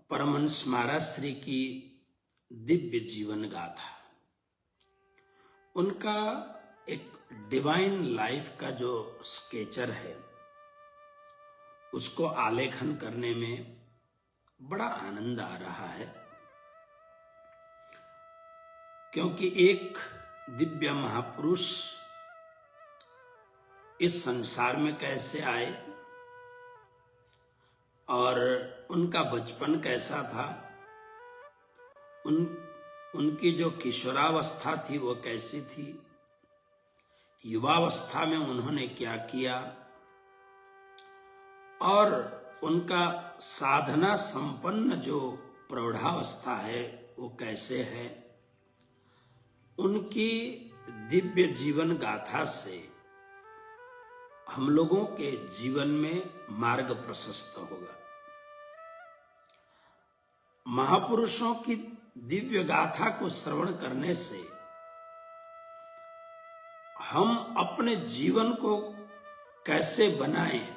परमहंस महाराज श्री की दिव्य जीवन गाथा, उनका एक डिवाइन लाइफ का जो स्केचर है उसको आलेखन करने में बड़ा आनंद आ रहा है, क्योंकि एक दिव्य महापुरुष इस संसार में कैसे आए और उनका बचपन कैसा था, उनकी जो किशोरावस्था थी वो कैसी थी, युवावस्था में उन्होंने क्या किया और उनका साधना संपन्न जो प्रौढ़ावस्था है वो कैसे है, उनकी दिव्य जीवन गाथा से हम लोगों के जीवन में मार्ग प्रशस्त होगा। महापुरुषों की दिव्य गाथा को श्रवण करने से हम अपने जीवन को कैसे बनाएं,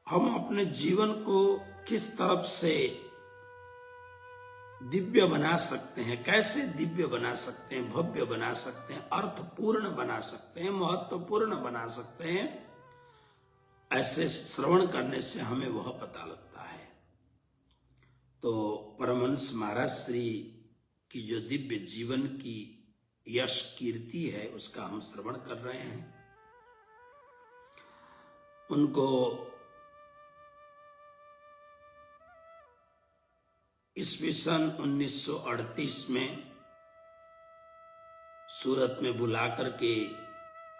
हम अपने जीवन को किस तरफ से दिव्य बना सकते हैं, कैसे दिव्य बना सकते हैं, भव्य बना सकते हैं, अर्थपूर्ण बना सकते हैं, महत्वपूर्ण बना सकते हैं, ऐसे श्रवण करने से हमें वह पता लगता है। तो परमहंस महाराज श्री की जो दिव्य जीवन की यश कीर्ति है उसका हम श्रवण कर रहे हैं। उनको ईस्वी सन 1938 में सूरत में बुला करके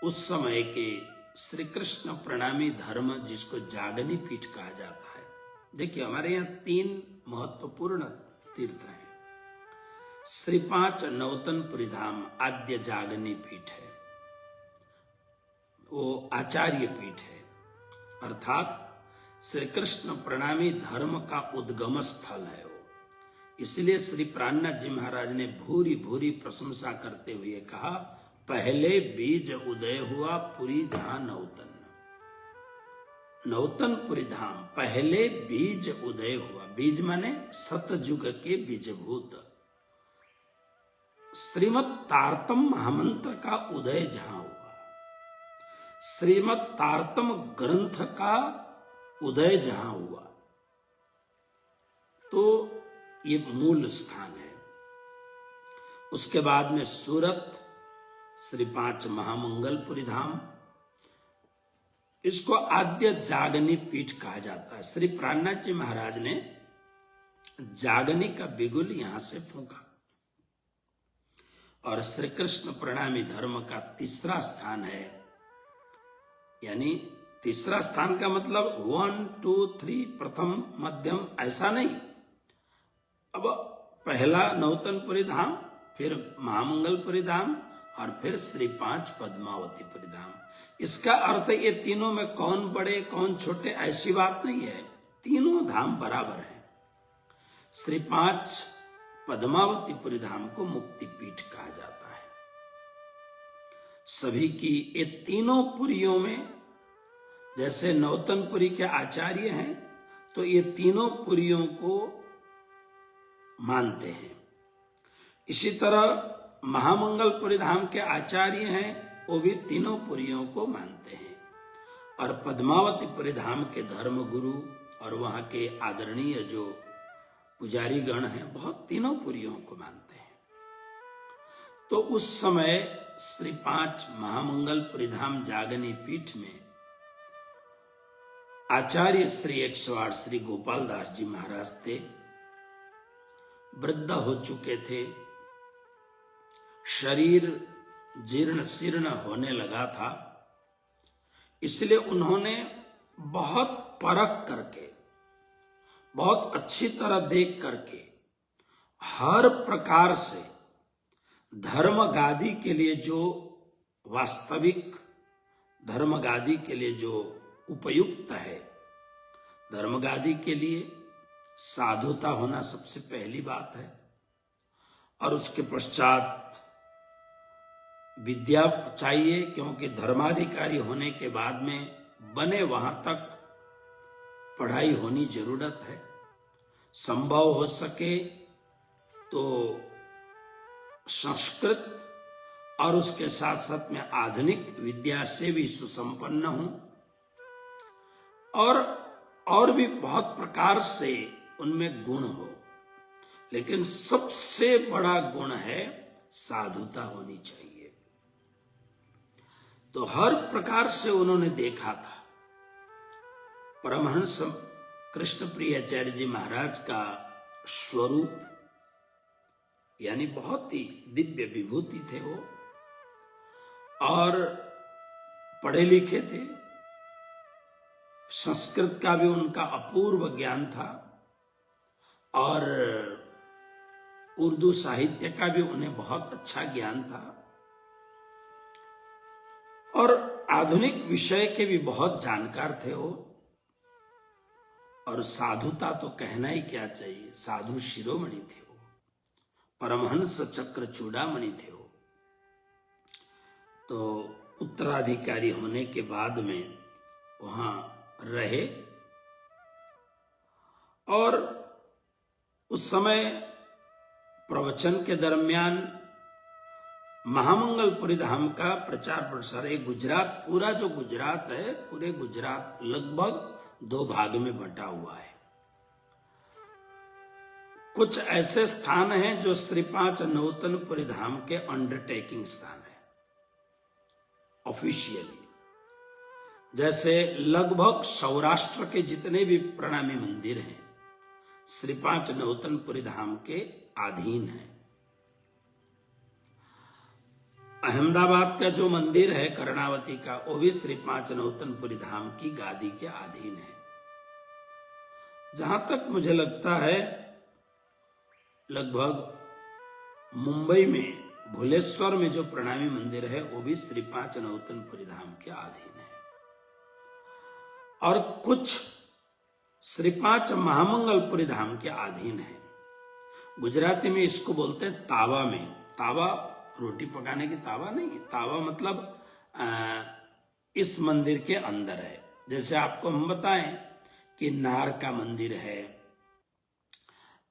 उस समय के श्री कृष्ण प्रणामी धर्म, जिसको जागनी पीठ कहा जाता है। देखिए, हमारे यहाँ 3 महत्वपूर्ण तीर्थ हैं। श्री 5 नौतनपुरी धाम आद्य जागनी पीठ है, वो आचार्य पीठ है, अर्थात श्री कृष्ण प्रणामी धर्म का उद्गम स्थल है वो। इसलिए श्री प्राणनाथ जी महाराज ने भूरी भूरी प्रशंसा करते हुए कहा, पहले बीज उदय हुआ पुरी जहां नौतन। नौतनपुरी धाम पहले बीज उदय हुआ, बीज माने सतयुग के बीजभूत। श्रीमद् तारतम महामंत्र का उदय जहां हुआ, श्रीमद् तारतम ग्रंथ का उदय जहां हुआ, तो ये मूल स्थान है। उसके बाद में सूरत श्री 5 महामंगलपुरी धाम, इसको आद्य जागनी पीठ कहा जाता है। श्री प्राणनाथ जी महाराज ने जागनी का बिगुल यहां से फूंका। और श्री कृष्ण प्रणामी धर्म का तीसरा स्थान है, यानी तीसरा स्थान का मतलब 1 2 3 प्रथम मध्यम ऐसा नहीं। अब पहला नौतनपुरी धाम, फिर महामंगलपुरी धाम और फिर श्री 5 पद्मावतीपुरी धाम। इसका अर्थ ये तीनों में कौन बड़े कौन छोटे ऐसी बात नहीं है, तीनों धाम बराबर हैं। श्री 5 पद्मावतीपुरी धाम को मुक्ति पीठ कहा जाता है। सभी की ये तीनों पुरियों में, जैसे नौतनपुरी के आचार्य हैं तो ये तीनों पुरियों को मानते हैं, इसी तरह महामंगलपुरी धाम के आचार्य हैं वो भी तीनों पुरियों को मानते हैं। और पद्मावतीपुरी धाम के धर्म गुरु और वहां के आदरणीय जो पुजारी गण हैं बहुत तीनों पुरियों को मानते हैं। तो उस समय श्री 5 महामंगलपुरी धाम जागनी पीठ में आचार्य श्री 108 श्री गोपाल दास जी महाराज थे। वृद्ध हो चुके थे, शरीर जीर्ण शीर्ण होने लगा था, इसलिए उन्होंने बहुत परख करके, बहुत अच्छी तरह देख करके, हर प्रकार से धर्म गादी के लिए जो वास्तविक धर्म गादी के लिए जो उपयुक्त है, धर्म गादी के लिए साधुता होना सबसे पहली बात है, और उसके पश्चात विद्या चाहिए, क्योंकि धर्माधिकारी होने के बाद में बने वहां तक पढ़ाई होनी जरूरत है। संभव हो सके तो संस्कृत और उसके साथ साथ में आधुनिक विद्या से भी सुसंपन्न हूं, और भी बहुत प्रकार से उनमें गुण हो, लेकिन सबसे बड़ा गुण है साधुता होनी चाहिए। तो हर प्रकार से उन्होंने देखा था। परमहंस कृष्ण प्रियाचार्य जी महाराज का स्वरूप यानी बहुत ही दिव्य विभूति थे वो, और पढ़े लिखे थे। संस्कृत का भी उनका अपूर्व ज्ञान था, और उर्दू साहित्य का भी उन्हें बहुत अच्छा ज्ञान था, और आधुनिक विषय के भी बहुत जानकार थे वो। और साधुता तो कहना ही क्या चाहिए, साधु शिरोमणि थे वो, परमहंस चक्र चूड़ामणि थे वो। तो उत्तराधिकारी होने के बाद में वहां रहे, और उस समय प्रवचन के दरमियान महामंगलपुरी धाम का प्रचार प्रसार, गुजरात, पूरा जो गुजरात है, पूरे गुजरात लगभग 2 भाग में बंटा हुआ है। कुछ ऐसे स्थान हैं जो श्री 5 नौतनपुरी धाम के अंडरटेकिंग स्थान है ऑफिशियली। जैसे लगभग सौराष्ट्र के जितने भी प्रणामी मंदिर हैं श्री 5 नौतनपुरी धाम के अधीन है। अहमदाबाद का जो मंदिर है कर्णावती का, वो भी श्री 5 नौतनपुरी धाम की गादी के अधीन है। जहां तक मुझे लगता है लगभग मुंबई में भुलेश्वर में जो प्रणामी मंदिर है वो भी श्री 5 नौतनपुरी धाम के अधीन है, और कुछ श्री 5 महामंगलपुरी धाम के अधीन है। गुजराती में इसको बोलते हैं तावा में। तावा रोटी पकाने की तावा नहीं है, तावा मतलब इस मंदिर के अंदर है। जैसे आपको हम बताएं कि नार का मंदिर है,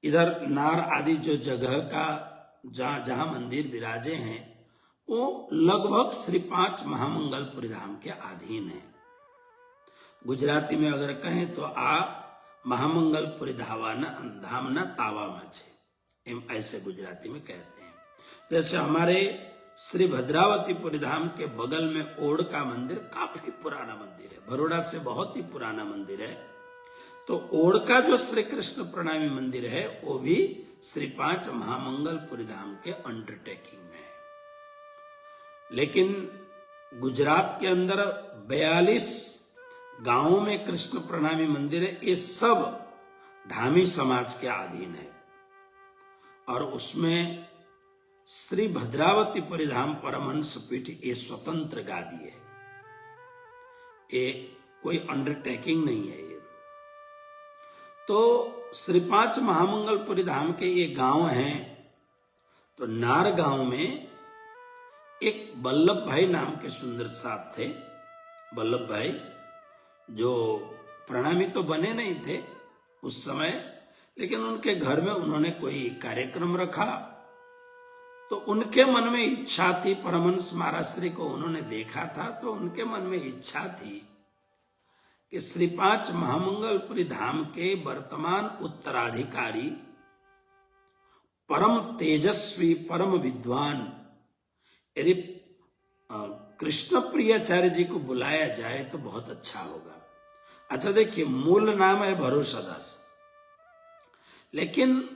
इधर नार आदि जो जगह का जहां मंदिर विराजे हैं वो लगभग श्री 5 महामंगलपुरी धाम के अधीन है। गुजराती में अगर कहें तो आ महामंगलपुरी धामना तावा छे, ऐसे गुजराती में कहते हैं। जैसे हमारे श्री भद्रावतीपुरी धाम के बगल में ओड़ का मंदिर काफी पुराना मंदिर है, बड़ौदा से बहुत ही पुराना मंदिर है। तो ओड़ का जो श्री कृष्ण प्रणामी मंदिर है वो भी श्री 5 महामंगलपुरी धाम के अंडरटेकिंग में है। लेकिन गुजरात के अंदर 42 गांवों में कृष्ण प्रणामी मंदिर है, ये सब धामी समाज के अधीन है, और उसमें श्री भद्रावतीपुरी धाम परमहंस पीठ ये स्वतंत्र गादी है, ये कोई अंडरटेकिंग नहीं है। ये तो श्री 5 महामंगलपुरी धाम के ये गांव हैं। तो नार गांव में एक वल्लभ भाई नाम के सुंदर साहब थे। वल्लभ भाई जो प्रणामी तो बने नहीं थे उस समय, लेकिन उनके घर में उन्होंने कोई कार्यक्रम रखा, तो उनके मन में इच्छा थी, परमहंस महाराज श्री को उन्होंने देखा था, तो उनके मन में इच्छा थी कि श्री 5 महामंगलपुरी धाम के वर्तमान उत्तराधिकारी परम तेजस्वी परम विद्वान यदि कृष्ण प्रियाचार्य जी को बुलाया जाए तो बहुत अच्छा होगा। अच्छा देखिए, मूल नाम है भरोसादास, लेकिन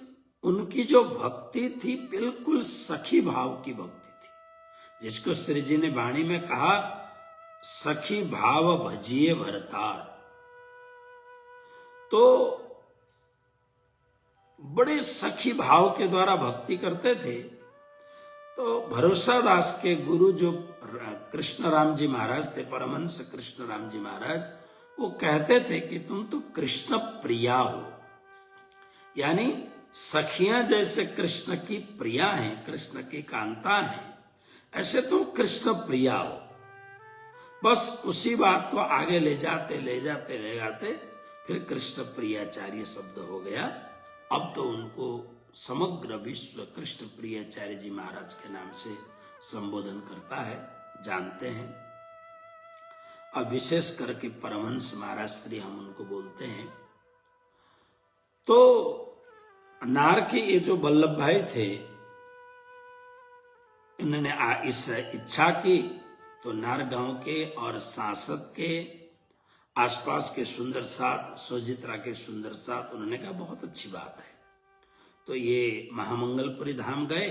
उनकी जो भक्ति थी बिल्कुल सखी भाव की भक्ति थी, जिसको श्री जी ने वाणी में कहा सखी भाव भजिए भरतार। तो बड़े सखी भाव के द्वारा भक्ति करते थे। तो भरोसादास के गुरु जो कृष्ण राम जी महाराज थे, परमहंस कृष्ण राम जी महाराज, वो कहते थे कि तुम तो कृष्ण प्रिया हो, यानी सखियां जैसे कृष्ण की प्रिया हैं, कृष्ण की कांता हैं, ऐसे तुम कृष्ण प्रिया हो। बस उसी बात को आगे ले जाते फिर कृष्ण प्रियाचार्य शब्द हो गया, अब तो उनको समग्र विश्व कृष्ण प्रियाचार्य जी महाराज के नाम से संबोधन करता है, जानते हैं। अब विशेष करके परमहंस महाराज श्री हम उनको बोलते हैं। तो नार के ये जो वल्लभ भाई थे, इन्होंने इस इच्छा की, तो नार गांव के और सांसद के आसपास के सुंदर साथ, सोजित्रा के सुंदर साथ, उन्होंने कहा बहुत अच्छी बात है। तो ये महामंगलपुरी धाम गए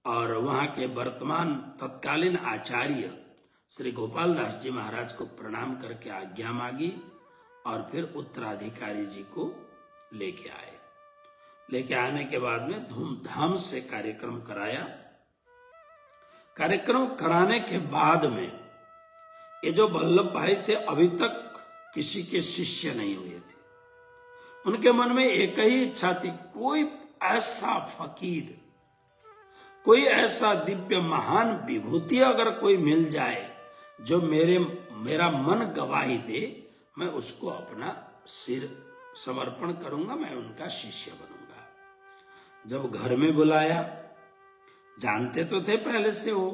और वहां के वर्तमान तत्कालीन आचार्य श्री गोपाल दास जी महाराज को प्रणाम करके आज्ञा मांगी और फिर उत्तराधिकारी जी को लेके आए। लेके आने के बाद में धूमधाम से कार्यक्रम कराया। कार्यक्रम कराने के बाद में ये जो वल्लभ भाई थे अभी तक किसी के शिष्य नहीं हुए थे। उनके मन में एक ही इच्छा थी, कोई ऐसा फकीर, कोई ऐसा दिव्य महान विभूति अगर कोई मिल जाए जो मेरा मन गवाही दे, मैं उसको अपना सिर समर्पण करूंगा, मैं उनका शिष्य बनूंगा। जब घर में बुलाया, जानते तो थे पहले से वो,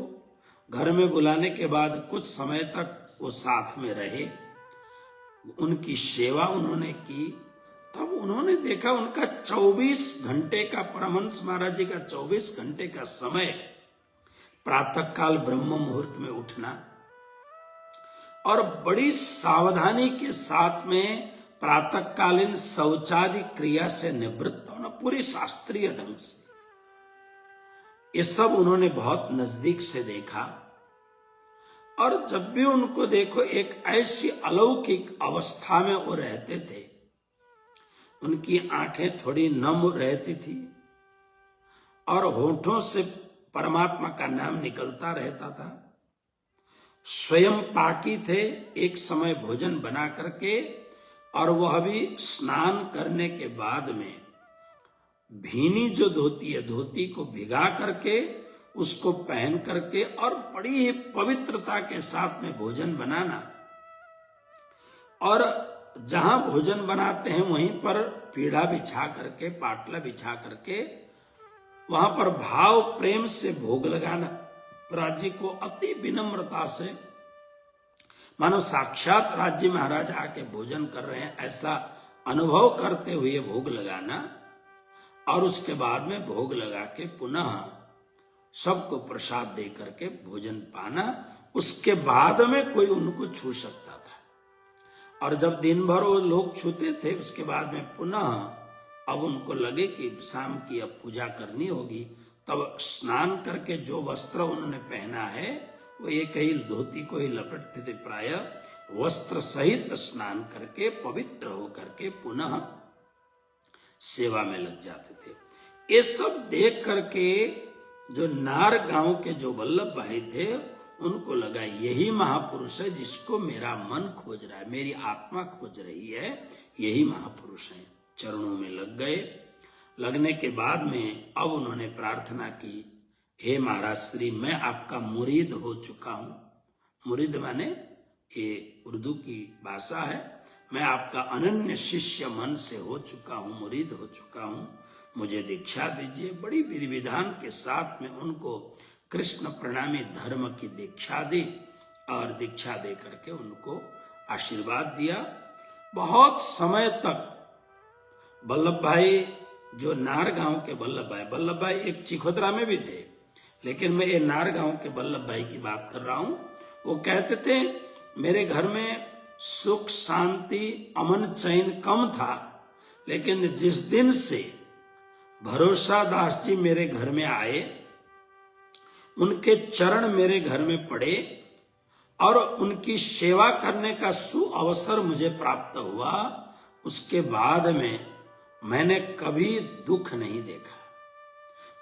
घर में बुलाने के बाद कुछ समय तक वो साथ में रहे, उनकी सेवा उन्होंने की। तब उन्होंने देखा उनका 24 घंटे का, परमहंस महाराज जी का 24 घंटे का समय, प्रातःकाल ब्रह्म मुहूर्त में उठना और बड़ी सावधानी के साथ में प्रातःकालीन शौचादि क्रिया से निवृत्त होना, पूरी शास्त्रीय ढंग से। ये सब उन्होंने बहुत नजदीक से देखा। और जब भी उनको देखो एक ऐसी अलौकिक अवस्था में वो रहते थे, उनकी आंखें थोड़ी नम रहती थी और होठों से परमात्मा का नाम निकलता रहता था। स्वयं पाकी थे, एक समय भोजन बना करके, और वह भी स्नान करने के बाद में भीनी जो धोती है, धोती को भिगा करके उसको पहन करके और बड़ी ही पवित्रता के साथ में भोजन बनाना। और जहां भोजन बनाते हैं वहीं पर पीढ़ा बिछा करके, पाटला बिछा करके, वहां पर भाव प्रेम से भोग लगाना। राज्य को अति विनम्रता से, मानो साक्षात राज्य महाराज आके भोजन कर रहे हैं ऐसा अनुभव करते हुए भोग लगाना। और उसके बाद में भोग लगा के पुनः सबको प्रसाद दे करके भोजन पाना। उसके बाद में कोई उनको छू सकता था। और जब दिन भर वो लोग छूते थे, उसके बाद में पुनः अब उनको लगे कि शाम की अब पूजा करनी होगी, तब स्नान करके जो वस्त्र उन्होंने पहना है वो एक ही धोती को ही लपेटते थे। प्राय वस्त्र सहित स्नान करके पवित्र होकर के पुनः सेवा में लग जाते थे। ये सब देख करके जो नार गांव के जो वल्लभ भाई थे, उनको लगा यही महापुरुष है जिसको मेरा मन खोज रहा है, मेरी आत्मा खोज रही है, यही महापुरुष है। चरणों में लग गए। लगने के बाद में अब उन्होंने प्रार्थना की, हे महाराज श्री, मैं आपका मुरीद हो चुका हूं। मुरीद माने ये उर्दू की भाषा है। मैं आपका अनन्य शिष्य मन से हो चुका हूं, मुरीद हो चुका हूं, मुझे दीक्षा दीजिए। बड़ी विधि विधान के साथ में उनको कृष्ण प्रणामी धर्म की दीक्षा दी और दीक्षा दे करके उनको आशीर्वाद दिया। बहुत समय तक वल्लभ भाई, जो नार गांव के वल्लभ भाई एक चिखोदरा में भी थे, लेकिन मैं ये नार गांव के वल्लभ भाई की बात कर रहा हूं। वो कहते थे मेरे घर में सुख शांति अमन चैन कम था, लेकिन जिस दिन से भरोसा दास जी मेरे घर में आए, उनके चरण मेरे घर में पड़े और उनकी सेवा करने का सुअवसर मुझे प्राप्त हुआ, उसके बाद में मैंने कभी दुख नहीं देखा।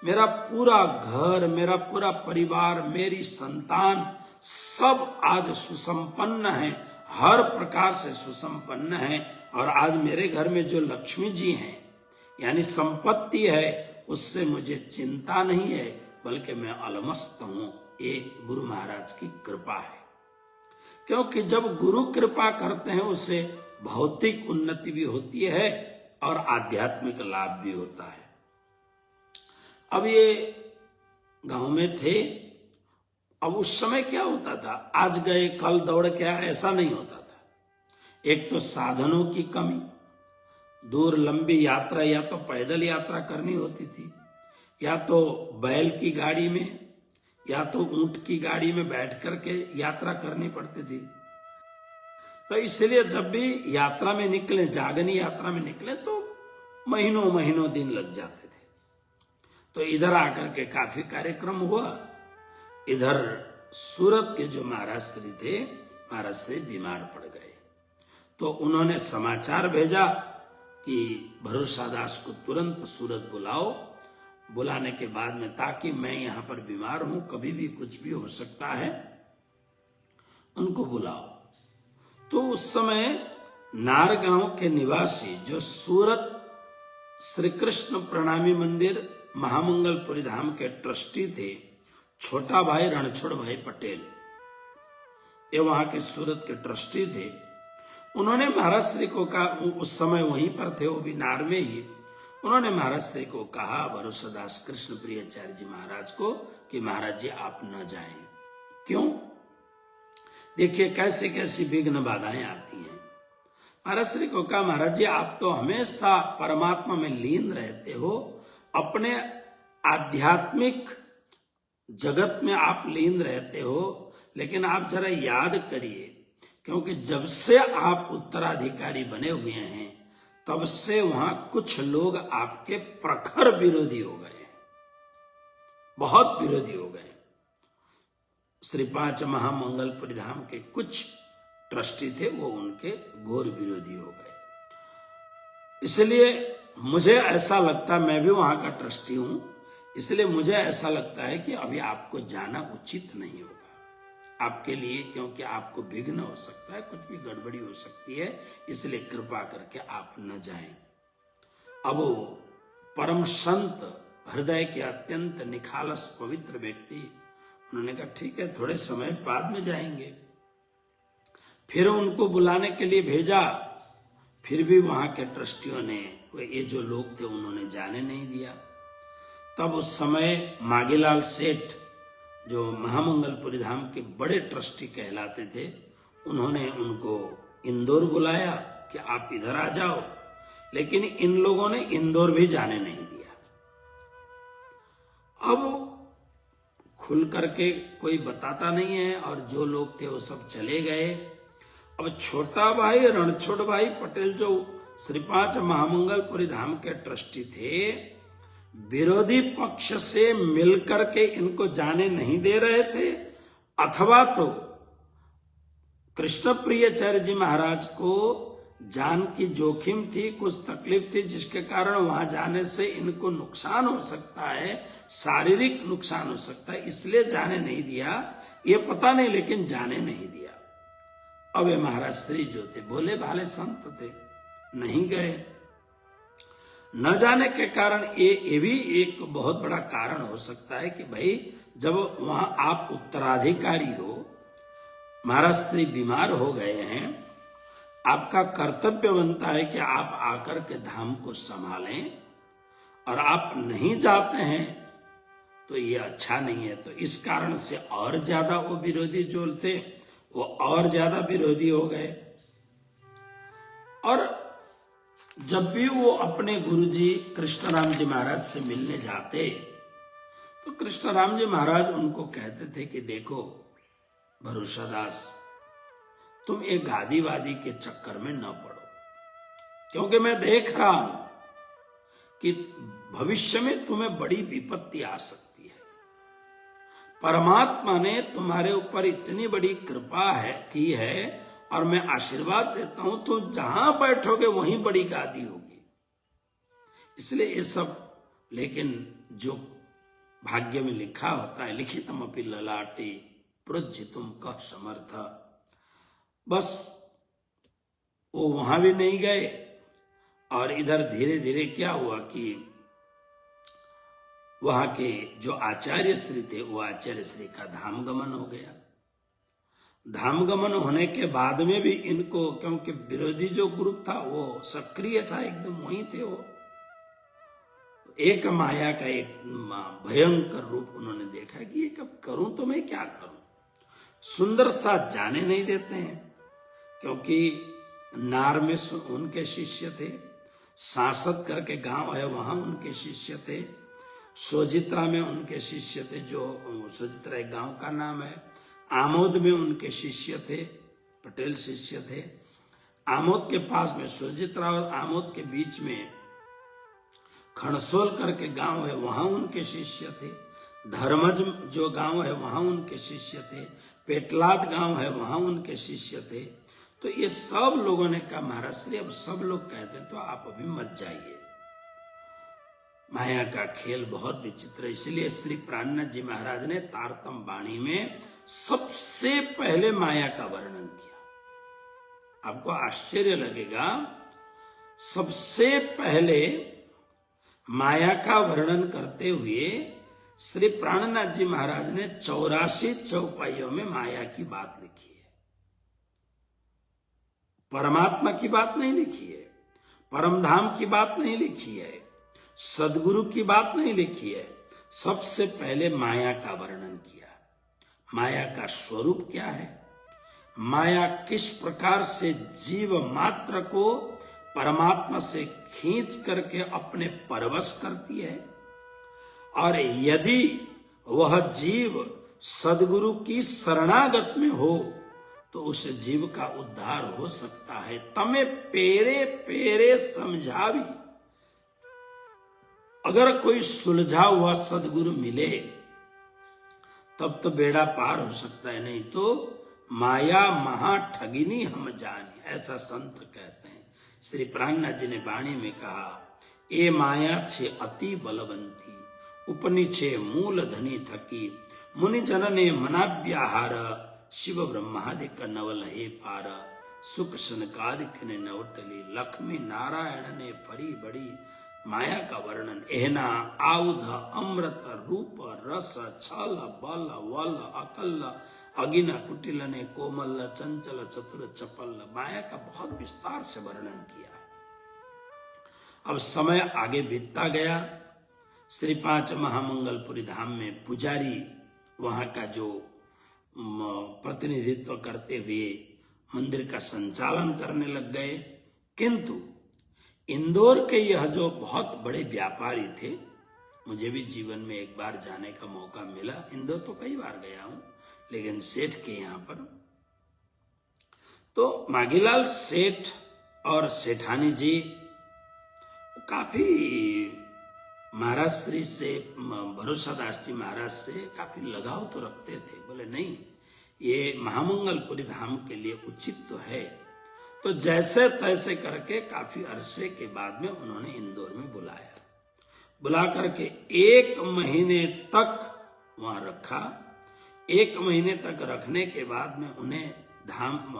मेरा पूरा घर, मेरा पूरा परिवार, मेरी संतान सब आज सुसंपन्न है, हर प्रकार से सुसंपन्न है। और आज मेरे घर में जो लक्ष्मी जी हैं, यानी संपत्ति है, उससे मुझे चिंता नहीं है, बल्कि मैं अलमस्त हूं। ये गुरु महाराज की कृपा है। क्योंकि जब गुरु कृपा करते हैं, उससे भौतिक उन्नति भी होती है और आध्यात्मिक लाभ भी होता है। अब ये गांव में थे। अब उस समय क्या होता था, आज गए कल दौड़ के आए, ऐसा नहीं होता था। एक तो साधनों की कमी, दूर लंबी यात्रा या तो पैदल यात्रा करनी होती थी, या तो बैल की गाड़ी में या तो ऊंट की गाड़ी में बैठ करके यात्रा करनी पड़ती थी। तो इसलिए जब भी यात्रा में निकले, जागनी यात्रा में निकले, तो महीनों महीनों दिन लग जाते थे। तो इधर आकर के काफी कार्यक्रम हुआ। इधर सूरत के जो महाराज श्री थे, महाराज श्री बीमार पड़ गए। तो उन्होंने समाचार भेजा कि भरोसादास को तुरंत सूरत बुलाओ। बुलाने के बाद में, ताकि मैं यहां पर बीमार हूं, कभी भी कुछ भी हो सकता है, उनको बुलाओ। तो उस समय नार गांव के निवासी जो सूरत श्री कृष्ण प्रणामी मंदिर महामंगलपुरी धाम के ट्रस्टी थे, छोटा भाई रणछोड़ भाई पटेल, ये वहां के सूरत के ट्रस्टी थे। उन्होंने महाराज श्री को कहा, उस समय वहीं पर थे, वो भी नार में ही। उन्होंने महाराज श्री को कहा, भरोसादास कृष्ण प्रियाचार्य जी महाराज को, कि महाराज जी आप न जाएं। क्यों? देखिए कैसे कैसी विघ्न बाधाएं आती हैं। महाराज श्री को कहा, महाराज जी आप तो हमेशा परमात्मा में लीन रहते हो, अपने आध्यात्मिक जगत में आप लीन रहते हो, लेकिन आप जरा याद करिए, क्योंकि जब से आप उत्तराधिकारी बने हुए हैं, तब से वहां कुछ लोग आपके प्रखर विरोधी हो गए, बहुत विरोधी हो गए। श्री पांच महामंगलपुरी धाम के कुछ ट्रस्टी थे, वो उनके घोर विरोधी हो गए। इसलिए मुझे ऐसा लगता, मैं भी वहां का ट्रस्टी हूं, इसलिए मुझे ऐसा लगता है कि अभी आपको जाना उचित नहीं होगा आपके लिए, क्योंकि आपको विघ्न हो सकता है, कुछ भी गड़बड़ी हो सकती है, इसलिए कृपा करके आप न जाएं। अब वो परम संत, हृदय के अत्यंत निखालस पवित्र व्यक्ति, उन्होंने कहा ठीक है, थोड़े समय बाद में जाएंगे। फिर उनको बुलाने के लिए भेजा, फिर भी वहां के ट्रस्टियों ने, ये जो लोग थे, उन्होंने जाने नहीं दिया। तब उस समय मागीलाल सेठ, जो महामंगलपुरी धाम के बड़े ट्रस्टी कहलाते थे, उन्होंने उनको इंदौर बुलाया कि आप इधर आ जाओ, लेकिन इन लोगों ने इंदौर भी जाने नहीं दिया। अब खुल करके कोई बताता नहीं है, और जो लोग थे वो सब चले गए। अब छोटा भाई रणछोड़ भाई पटेल, जो श्री पांच महामंगलपुरी धाम के ट्रस्टी थे, विरोधी पक्ष से मिलकर के इनको जाने नहीं दे रहे थे, अथवा तो कृष्ण प्रियाचार्य जी महाराज को जान की जोखिम थी, कुछ तकलीफ थी, जिसके कारण वहां जाने से इनको नुकसान हो सकता है, शारीरिक नुकसान हो सकता है, इसलिए जाने नहीं दिया। ये पता नहीं, लेकिन जाने नहीं दिया। अब ये महाराज श्री जो थे, भोले भाले संत थे, नहीं गए। न जाने के कारण ये भी एक बहुत बड़ा कारण हो सकता है कि भाई, जब वहां आप उत्तराधिकारी हो, महाराज श्री बीमार हो गए हैं, आपका कर्तव्य बनता है कि आप आकर के धाम को संभालें, और आप नहीं जाते हैं तो ये अच्छा नहीं है। तो इस कारण से और ज्यादा वो विरोधी जो थे, वो और ज्यादा विरोधी हो गए। और जब भी वो अपने गुरुजी कृष्णराम जी महाराज से मिलने जाते, तो कृष्णराम जी महाराज उनको कहते थे कि देखो भरोसादास, तुम एक गादीवादी के चक्कर में न पड़ो, क्योंकि मैं देख रहा हूं कि भविष्य में तुम्हें बड़ी विपत्ति आ सकती है। परमात्मा ने तुम्हारे ऊपर इतनी बड़ी कृपा की है, और मैं आशीर्वाद देता हूं, तुम जहां बैठोगे वहीं बड़ी गादी होगी। इसलिए ये सब, लेकिन जो भाग्य में लिखा होता है, लिखितम अपि ललाटे प्रोज्झितुम कः समर्थ, बस वो वहां भी नहीं गए। और इधर धीरे धीरे क्या हुआ कि वहां के जो आचार्य श्री थे, वो आचार्य श्री का धाम गमन हो गया। धामगमन होने के बाद में भी इनको, क्योंकि विरोधी जो ग्रुप था वो सक्रिय था, एकदम वहीं थे वो, एक माया का एक भयंकर रूप उन्होंने देखा कि ये कब करूं तो मैं क्या करूं। सुंदर साथ जाने नहीं देते हैं, क्योंकि नार में उनके शिष्य थे, सांसद करके गांव है वहां उनके शिष्य थे, सोजित्रा में उनके शिष्य थे, जो सोजित्रा एक गांव का नाम है, आमोद में उनके शिष्य थे, पटेल शिष्य थे, आमोद के पास में सोजित्रा और आमोद के बीच में खणसोल करके गांव है वहां उनके शिष्य थे, धर्मज जो गांव है वहां उनके शिष्य थे, पेटलाद गांव है वहां उनके शिष्य थे। तो ये सब लोगों ने कहा महाराज श्री अब सब लोग कहते हैं तो आप अभी मत जाइए, माया का खेल बहुत विचित्र है। इसलिए श्री प्राणनाथ जी महाराज ने तारतम वाणी में सबसे पहले माया का वर्णन किया। आपको आश्चर्य लगेगा, सबसे पहले माया का वर्णन करते हुए श्री प्राणनाथ जी महाराज ने 84 चौपाइयों में माया की बात लिखी है। परमात्मा की बात नहीं लिखी है, परमधाम की बात नहीं लिखी है, सदगुरु की बात नहीं लिखी है, सबसे पहले माया का वर्णन किया। माया का स्वरूप क्या है, माया किस प्रकार से जीव मात्र को परमात्मा से खींच करके अपने परवश करती है, और यदि वह जीव सदगुरु की शरणागत में हो तो उस जीव का उद्धार हो सकता है। तमे पेरे पेरे समझावी, अगर कोई सुलझा हुआ सदगुरु मिले तब तो बेड़ा पार हो सकता है, नहीं तो माया महा ठगिनी हम जानी, ऐसा संत कहते हैं। श्री प्राणनाथ जी ने वाणी में कहा, ए माया छे अति बलवंती, उपनी छे मूल धनी थकी, मुनि जन ने मनाव्याहार, शिव ब्रह्मादिक नवल हे पार, सुख सनकादिक ने नवटली, लक्ष्मी नारायण ने फरी बड़ी। माया का वर्णन, एहना आउध अमृत रूप रस छल बल वल अकल अगिन कुटिल ने कोमल चंचल चतुर चपल, माया का बहुत विस्तार से वर्णन किया। अब समय आगे बीतता गया। श्री 5 महामंगलपुरी धाम में पुजारी वहां का जो प्रतिनिधित्व करते हुए मंदिर का संचालन करने लग गए, किंतु इंदौर के यह जो बहुत बड़े व्यापारी थे, मुझे भी जीवन में एक बार जाने का मौका मिला, इंदौर तो कई बार गया हूं, लेकिन सेठ के यहां पर, तो माघीलाल सेठ और सेठानी जी काफी महाराज श्री से, भरोसा दास जी महाराज से काफी लगाव तो रखते थे। बोले नहीं, ये महामंगलपुरी धाम के लिए उचित तो है। तो जैसे तैसे करके काफी अरसे के बाद में उन्होंने इंदौर में बुलाया, बुला करके 1 महीने तक वहां रखा। 1 महीने तक रखने के बाद में उन्हें धाम,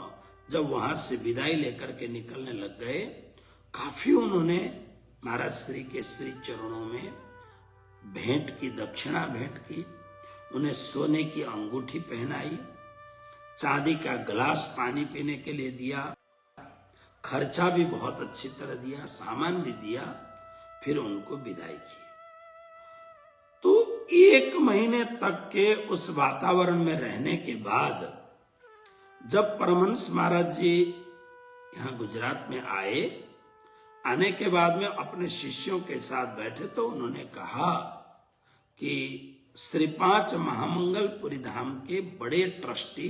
जब वहां से विदाई लेकर के निकलने लग गए, काफी उन्होंने महाराज श्री के श्री चरणों में भेंट की, दक्षिणा भेंट की, उन्हें सोने की अंगूठी पहनाई, चांदी का गिलास पानी पीने के लिए दिया, खर्चा भी बहुत अच्छी तरह दिया, सामान भी दिया, फिर उनको विदाई की। तो 1 महीने तक के उस वातावरण में रहने के बाद जब परमहंस महाराज जी यहाँ गुजरात में आए, आने के बाद में अपने शिष्यों के साथ बैठे तो उन्होंने कहा कि श्री 5 महामंगलपुरी धाम के बड़े ट्रस्टी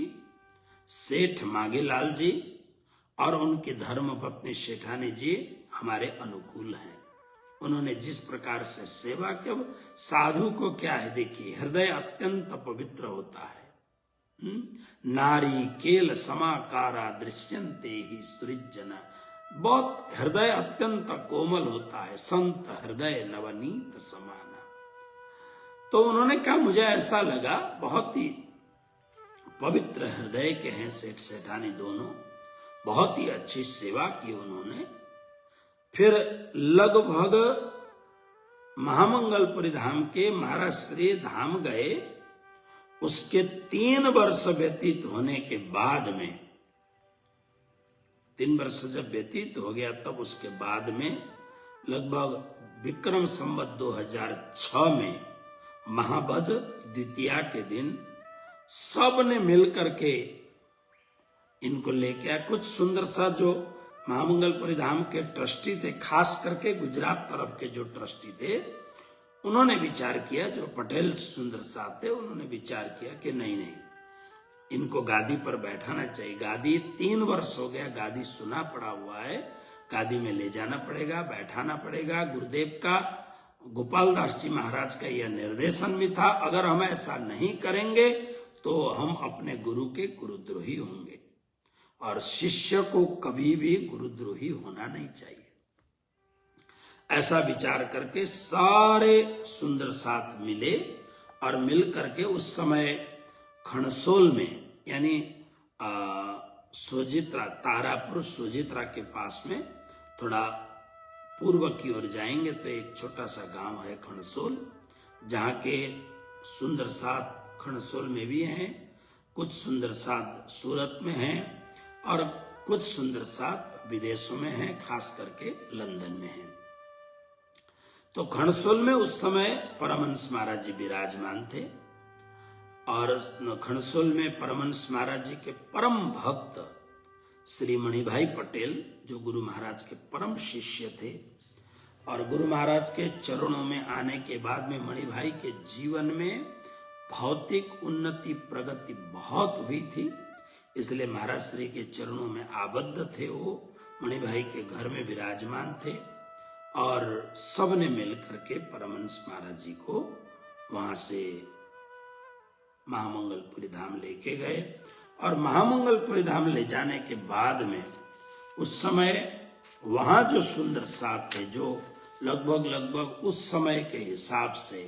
सेठ माघीलाल जी और उनकी धर्मपत्नी सेठानी जी हमारे अनुकूल हैं। उन्होंने जिस प्रकार से सेवा की, साधु को क्या है देखिए, हृदय अत्यंत पवित्र होता है। नारी केल समाकारा दृश्यन्ते ही सृजन, बहुत हृदय अत्यंत कोमल होता है, संत हृदय नवनीत समाना। तो उन्होंने कहा मुझे ऐसा लगा बहुत ही पवित्र हृदय के हैं सेठ सेठानी दोनों, बहुत ही अच्छी सेवा की उन्होंने। फिर लगभग महामंगलपुरी धाम के महाराज श्री धाम गए उसके 3 वर्ष व्यतीत होने के बाद में, 3 वर्ष जब व्यतीत हो गया तब उसके बाद में लगभग विक्रम संवत 2006 में महाबद द्वितीया के दिन सब ने मिलकर के इनको लेके आया। कुछ सुंदर सा जो महामंगलपुरी धाम के ट्रस्टी थे, खास करके गुजरात तरफ के जो ट्रस्टी थे, उन्होंने विचार किया, जो पटेल सुंदर साहब थे, उन्होंने विचार किया कि नहीं नहीं, इनको गादी पर बैठाना चाहिए। गादी 3 वर्ष हो गया, गादी सुना पड़ा हुआ है, गादी में ले जाना पड़ेगा, बैठाना पड़ेगा। गुरुदेव का, गोपाल दास जी महाराज का यह निर्देशन भी था, अगर हम ऐसा नहीं करेंगे तो हम अपने गुरु के गुरुद्रोही होंगे और शिष्य को कभी भी गुरुद्रोही होना नहीं चाहिए। ऐसा विचार करके सारे सुंदर साथ मिले और मिल करके उस समय खणसोल में, यानी सोजित्रा, तारापुर सोजित्रा के पास में, थोड़ा पूर्व की ओर जाएंगे तो एक छोटा सा गांव है खणसोल, जहाँ के सुंदर साथ खणसोल में भी हैं, कुछ सुंदर साथ सूरत में हैं और कुछ सुंदर साथ विदेशों में हैं, खास करके लंदन में हैं। तो खणसोल में उस समय परमहंस महाराज जी विराजमान थे और खणसोल में परमहंस महाराज जी के परम भक्त श्री मणिभाई पटेल, जो गुरु महाराज के परम शिष्य थे, और गुरु महाराज के चरणों में आने के बाद में मणिभाई के जीवन में भौतिक उन्नति प्रगति बहुत हुई थी, इसलिए महाराज श्री के चरणों में आबद्ध थे। वो मणिभाई के घर में विराजमान थे और सब ने मिलकर के परमहंस महाराज जी को वहां से महामंगलपुरी धाम लेके गए। और महामंगलपुरी धाम ले जाने के बाद में उस समय वहां जो सुंदर साथ थे, जो लगभग उस समय के हिसाब से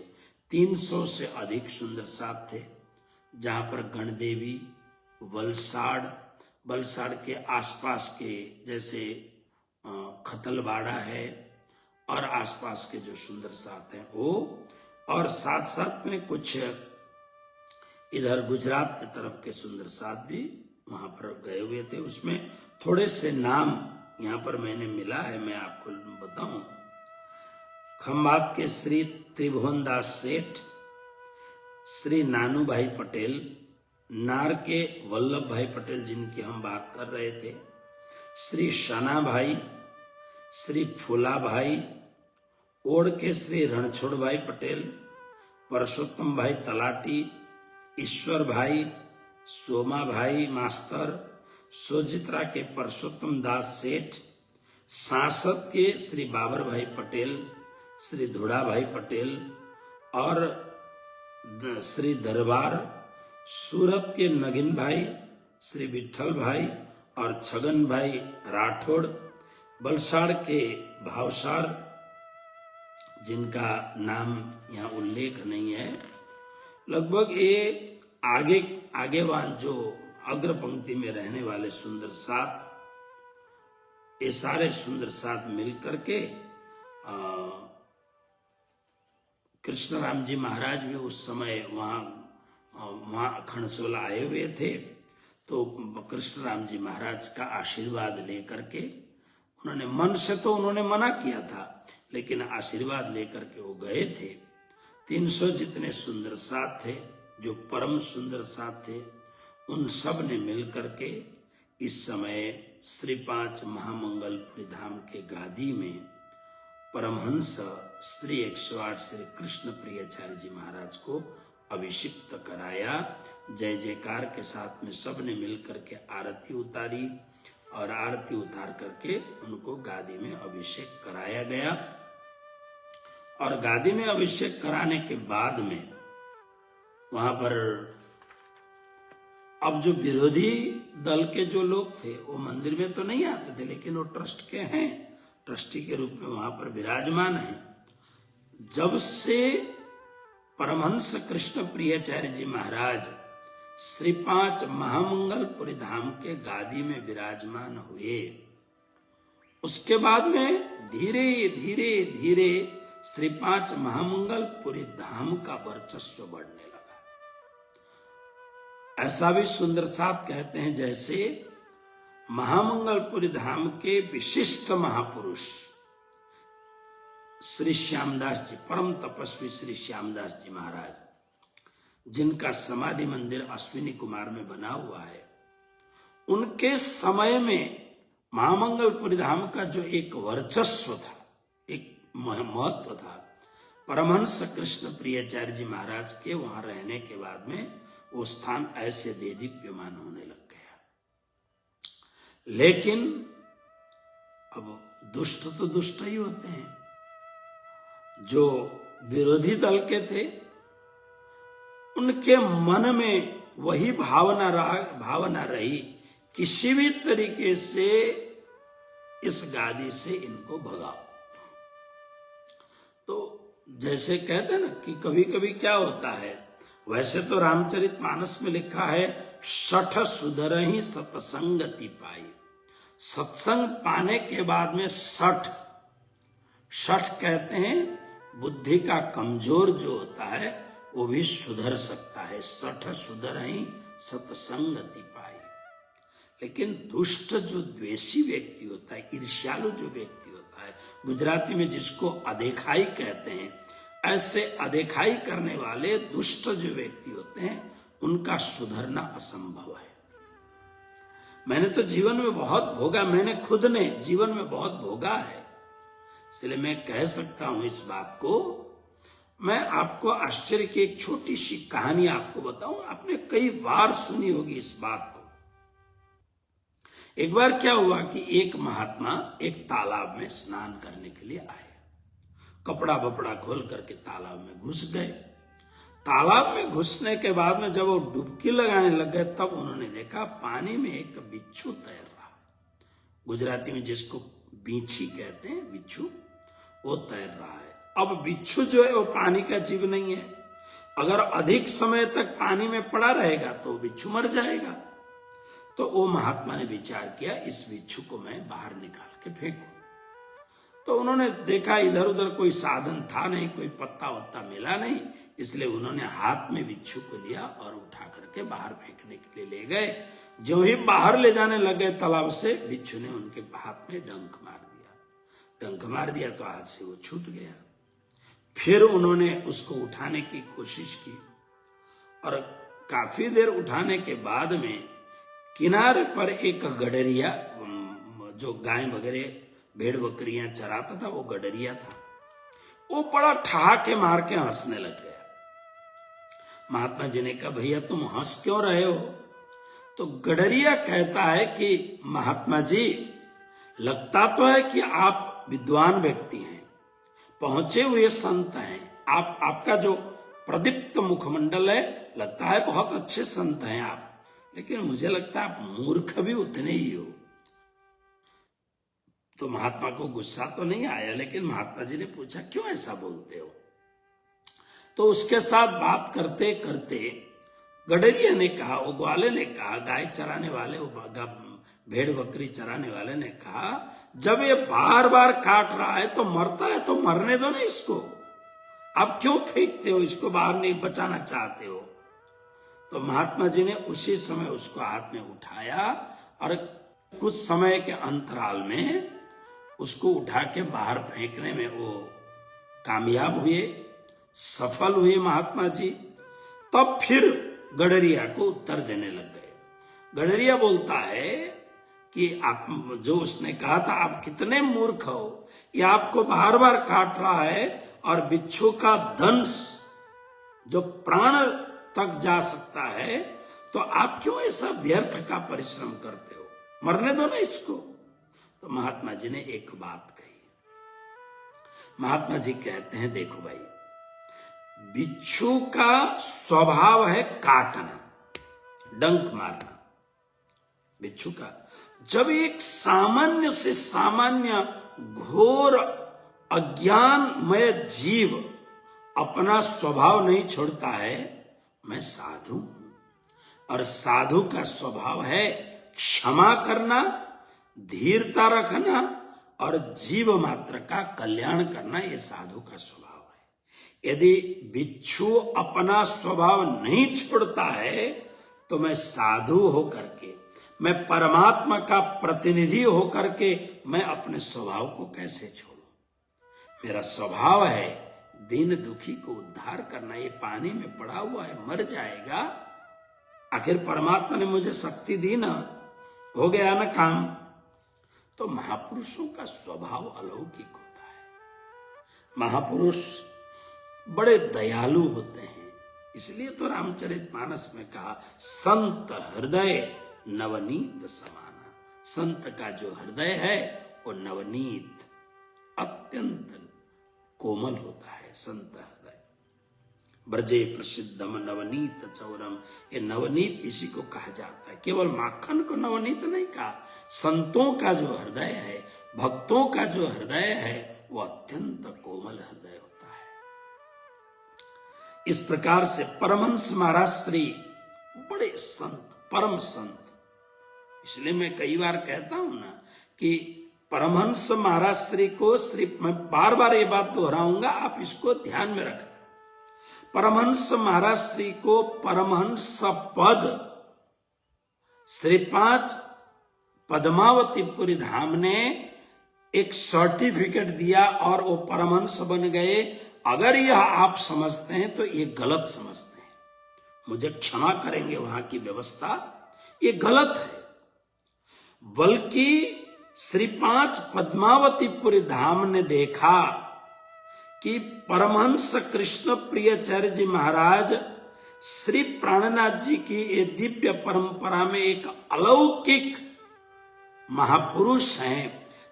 300 से अधिक सुंदर साथ थे, जहां पर गणदेवी, वलसाड़ के आसपास के, जैसे खतलवाड़ा है और आसपास के जो सुंदर साथ हैं वो, और साथ साथ में कुछ इधर गुजरात के तरफ के सुंदर साथ भी वहां पर गए हुए थे। उसमें थोड़े से नाम यहाँ पर मैंने मिला है, मैं आपको बताऊं। खंभात के श्री त्रिभुवन दास सेठ, श्री नानू भाई पटेल, नार के वल्लभ भाई पटेल जिनकी हम बात कर रहे थे, श्री शाना भाई, श्री फूला भाई, ओड के श्री रणछोड़ भाई पटेल, परसोत्तम भाई तलाटी, ईश्वर भाई, सोमा भाई मास्टर, सोजित्रा के परसोत्तम दास सेठ, सांसद के श्री बाबर भाई पटेल, श्री धुड़ा भाई पटेल और श्री दरबार, सूरत के नगिन भाई, श्री विठल भाई और छगन भाई राठौड़, वलसाड़ के भावसार, जिनका नाम यहाँ उल्लेख नहीं है। लगभग ये आगेवान जो अग्र पंक्ति में रहने वाले सुंदर साथ, ये सारे सुंदर साथ मिलकर के कृष्णराम जी महाराज भी उस समय वहां खणसोल आए हुए थे। तो कृष्णराम जी महाराज का आशीर्वाद लेकर के उन्होंने, मन से तो उन्होंने मना किया था, लेकिन आशीर्वाद लेकर के वो गए थे। 300 जितने सुंदर साथ थे, जो परम सुंदर साथ थे, उन सब ने मिलकर के इस समय श्री 5 महामंगलपुरी धाम के गादी में परमहंस श्री 108 श्री कृष्ण प्रियाचार्य जी महाराज को अभिषिक्त कराया। जय जयकार के साथ में सब ने मिलकर के आरती उतारी और आरती उतार करके उनको गादी में अभिषेक कराया गया। और गादी में अभिषेक कराने के बाद में वहां पर अब जो विरोधी दल के जो लोग थे वो मंदिर में तो नहीं आते थे, लेकिन वो ट्रस्ट के हैं, ट्रस्टी के रूप में वहां पर विराजमान है। जब से परमहंस कृष्ण प्रियाचार्य जी महाराज श्री 5 महामंगलपुरी धाम के गादी में विराजमान हुए, उसके बाद में धीरे धीरे धीरे श्री 5 महामंगलपुरी धाम का वर्चस्व बढ़ने लगा। ऐसा भी सुंदर साहब कहते हैं जैसे महामंगलपुरी धाम के विशिष्ट महापुरुष श्री श्यामदास जी, परम तपस्वी श्री श्यामदास जी महाराज, जिनका समाधि मंदिर अश्विनी कुमार में बना हुआ है, उनके समय में महामंगलपुरी धाम का जो एक वर्चस्व था, एक महत्व था, परमहंस कृष्ण प्रियाचार्य जी महाराज के वहां रहने के बाद में वो स्थान ऐसे देदीप्यमान होने लग गया। लेकिन अब दुष्ट तो दुष्ट ही होते हैं। जो विरोधी दल के थे उनके मन में वही भावना रही, किसी भी तरीके से इस गादी से इनको भगाओ। तो जैसे कहते हैं ना कि कभी कभी क्या होता है, वैसे तो रामचरितमानस में लिखा है, सठ सुधरहि सत्संगति पाई। सत्संग पाने के बाद में सठ कहते हैं बुद्धि का कमजोर जो होता है वो भी सुधर सकता है। सठ सुधरहि सत्संगति पाई। लेकिन दुष्ट जो द्वेषी व्यक्ति होता है, ईर्ष्यालु जो व्यक्ति होता है, गुजराती में जिसको अदेखाई कहते हैं, ऐसे अदेखाई करने वाले दुष्ट जो व्यक्ति होते हैं उनका सुधरना असंभव है। मैंने तो जीवन में बहुत भोगा, मैंने खुद ने जीवन में बहुत भोगा है, इसलिए मैं कह सकता हूं इस बात को। मैं आपको आश्चर्य की एक छोटी सी कहानी आपको बताऊं, आपने कई बार सुनी होगी इस बात को। एक बार क्या हुआ कि एक महात्मा एक तालाब में स्नान करने के लिए आए, कपड़ा बपड़ा खोल करके तालाब में घुस गए। तालाब में घुसने के बाद में जब वो डुबकी लगाने लग गए तब उन्होंने देखा पानी में एक बिच्छू तैर रहा है, गुजराती में जिसको बीछी कहते हैं, बिच्छू, वो तैर रहा है। अब बिच्छू जो है वो पानी का जीव नहीं है, अगर अधिक समय तक पानी में पड़ा रहेगा तो बिच्छू मर जाएगा। तो वो महात्मा ने विचार किया, इस बिच्छू को मैं बाहर निकाल के फेंकूं। तो उन्होंने देखा इधर उधर कोई साधन था नहीं, कोई पत्ता वत्ता मिला नहीं, इसलिए उन्होंने हाथ में बिच्छू को लिया और उठा करके बाहर फेंकने के लिए ले गए। जो ही बाहर ले जाने लगे तालाब से, बिच्छू ने उनके हाथ में डंक मार दिया। डंक मार दिया तो हाथ से वो छूट गया। फिर उन्होंने उसको उठाने की कोशिश की और काफी देर उठाने के बाद में किनारे पर एक गडरिया, जो गाय वगैरह भेड़ बकरियां चराता था, वो गडरिया था, वो बड़ा ठहाके मार के हंसने लग गया। महात्मा जी ने कहा, भैया तुम हंस क्यों रहे हो? तो गडरिया कहता है कि महात्मा जी, लगता तो है कि आप विद्वान व्यक्ति हैं, पहुंचे हुए संत हैं, आपका जो प्रदीप्त मुखमंडल है, लगता है बहुत अच्छे संत हैं आप, लेकिन मुझे लगता है आप मूर्ख भी उतने ही हो। तो महात्मा को गुस्सा तो नहीं आया, लेकिन महात्मा जी ने पूछा, क्यों ऐसा बोलते हो? तो उसके साथ बात करते करते गडरिया ने कहा, वो ग्वाले ने कहा, गाय चराने वाले, भेड़ बकरी चराने वाले ने कहा, जब ये बार बार काट रहा है तो मरता है तो मरने दो ना इसको, आप क्यों फेंकते हो इसको, बाहर नहीं बचाना चाहते हो? तो महात्मा जी ने उसी समय उसको हाथ में उठाया और कुछ समय के अंतराल में उसको उठा के बाहर फेंकने में वो कामयाब हुए, सफल हुए महात्मा जी। तब फिर गडरिया को उत्तर देने लग गए। गडरिया बोलता है कि आप, जो उसने कहा था, आप कितने मूर्ख हो, ये आपको बार बार काट रहा है और बिच्छू का दंश जो प्राण तक जा सकता है, तो आप क्यों ऐसा व्यर्थ का परिश्रम करते हो, मरने दो ना इसको। तो महात्मा जी ने एक बात कही। महात्मा जी कहते हैं, देखो भाई, बिच्छू का स्वभाव है काटना, डंक मारना। बिच्छू का जब एक सामान्य से सामान्य घोर अज्ञानमय जीव अपना स्वभाव नहीं छोड़ता है, मैं साधु हूं और साधु का स्वभाव है क्षमा करना, धीरता रखना और जीव मात्र का कल्याण करना, ये साधु का स्वभाव है। यदि बिच्छू अपना स्वभाव नहीं छोड़ता है तो मैं साधु होकर के, मैं परमात्मा का प्रतिनिधि होकर के मैं अपने स्वभाव को कैसे छोड़ूं? मेरा स्वभाव है दीन दुखी को उद्धार करना। ये पानी में पड़ा हुआ है, मर जाएगा, आखिर परमात्मा ने मुझे शक्ति दी ना, हो गया ना काम। तो महापुरुषों का स्वभाव अलौकिक होता है। महापुरुष बड़े दयालु होते हैं, इसलिए तो रामचरितमानस में कहा संत हृदय नवनीत समाना। संत का जो हृदय है वो नवनीत, अत्यंत कोमल होता है संत हृदय। ब्रजे प्रसिद्धम नवनीत चौरम, ये नवनीत इसी को कहा जाता है। केवल माखन को नवनीत नहीं कहा, संतों का जो हृदय है, भक्तों का जो हृदय है वो अत्यंत कोमल हृदय होता है। इस प्रकार से परमहंस महाराज श्री बड़े संत, परम संत। इसलिए मैं कई बार कहता हूं ना कि परमहंस महाराज श्री को, मैं बार बार ये बात दोहराऊंगा, आप इसको ध्यान में रखना। परमहंस महाराज श्री को परमहंस पद श्री 5 पद्मावतीपुरी धाम ने एक सर्टिफिकेट दिया और वो परमहंस बन गए। अगर यह आप समझते हैं तो ये गलत समझते हैं, मुझे क्षमा करेंगे वहां की व्यवस्था, ये गलत है। बल्कि श्री 5 पद्मावतीपुरी धाम ने देखा कि परमहंस कृष्ण प्रियचर्य जी महाराज श्री प्राणनाथ जी की ये दिव्य परंपरा में एक अलौकिक महापुरुष हैं,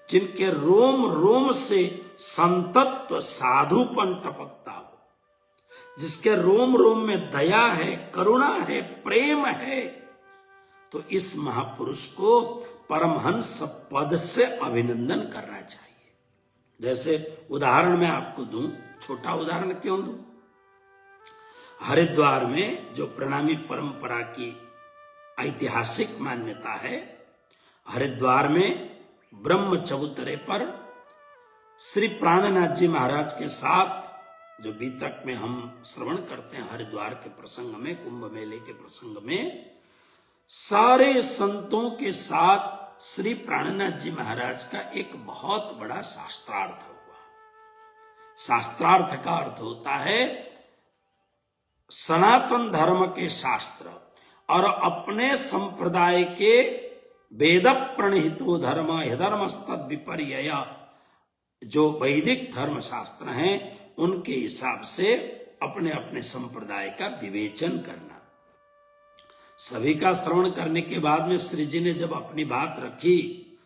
जिनके रोम रोम से संतत्व साधुपन टपकता हो, जिसके रोम रोम में दया है, करुणा है, प्रेम है। तो इस महापुरुष को परमहंस पद से अभिनंदन करना चाहिए। जैसे उदाहरण मैं आपको दूं, छोटा उदाहरण क्यों दूं? हरिद्वार में जो प्रणामी परंपरा की ऐतिहासिक मान्यता है, हरिद्वार में ब्रह्म चबूतरे पर श्री प्राणनाथ जी महाराज के साथ जो बीतक में हम श्रवण करते हैं, हरिद्वार के प्रसंग में, कुंभ मेले के प्रसंग में, सारे संतों के साथ श्री प्राणनाथ जी महाराज का एक बहुत बड़ा शास्त्रार्थ हुआ। शास्त्रार्थ का अर्थ होता है सनातन धर्म के शास्त्र और अपने संप्रदाय के वेद प्रणहितो धर्म धर्मस्तद विपर्यय, जो वैदिक धर्म शास्त्र हैं उनके हिसाब से अपने अपने संप्रदाय का विवेचन करना। सभी का श्रवण करने के बाद में श्री जी ने जब अपनी बात रखी,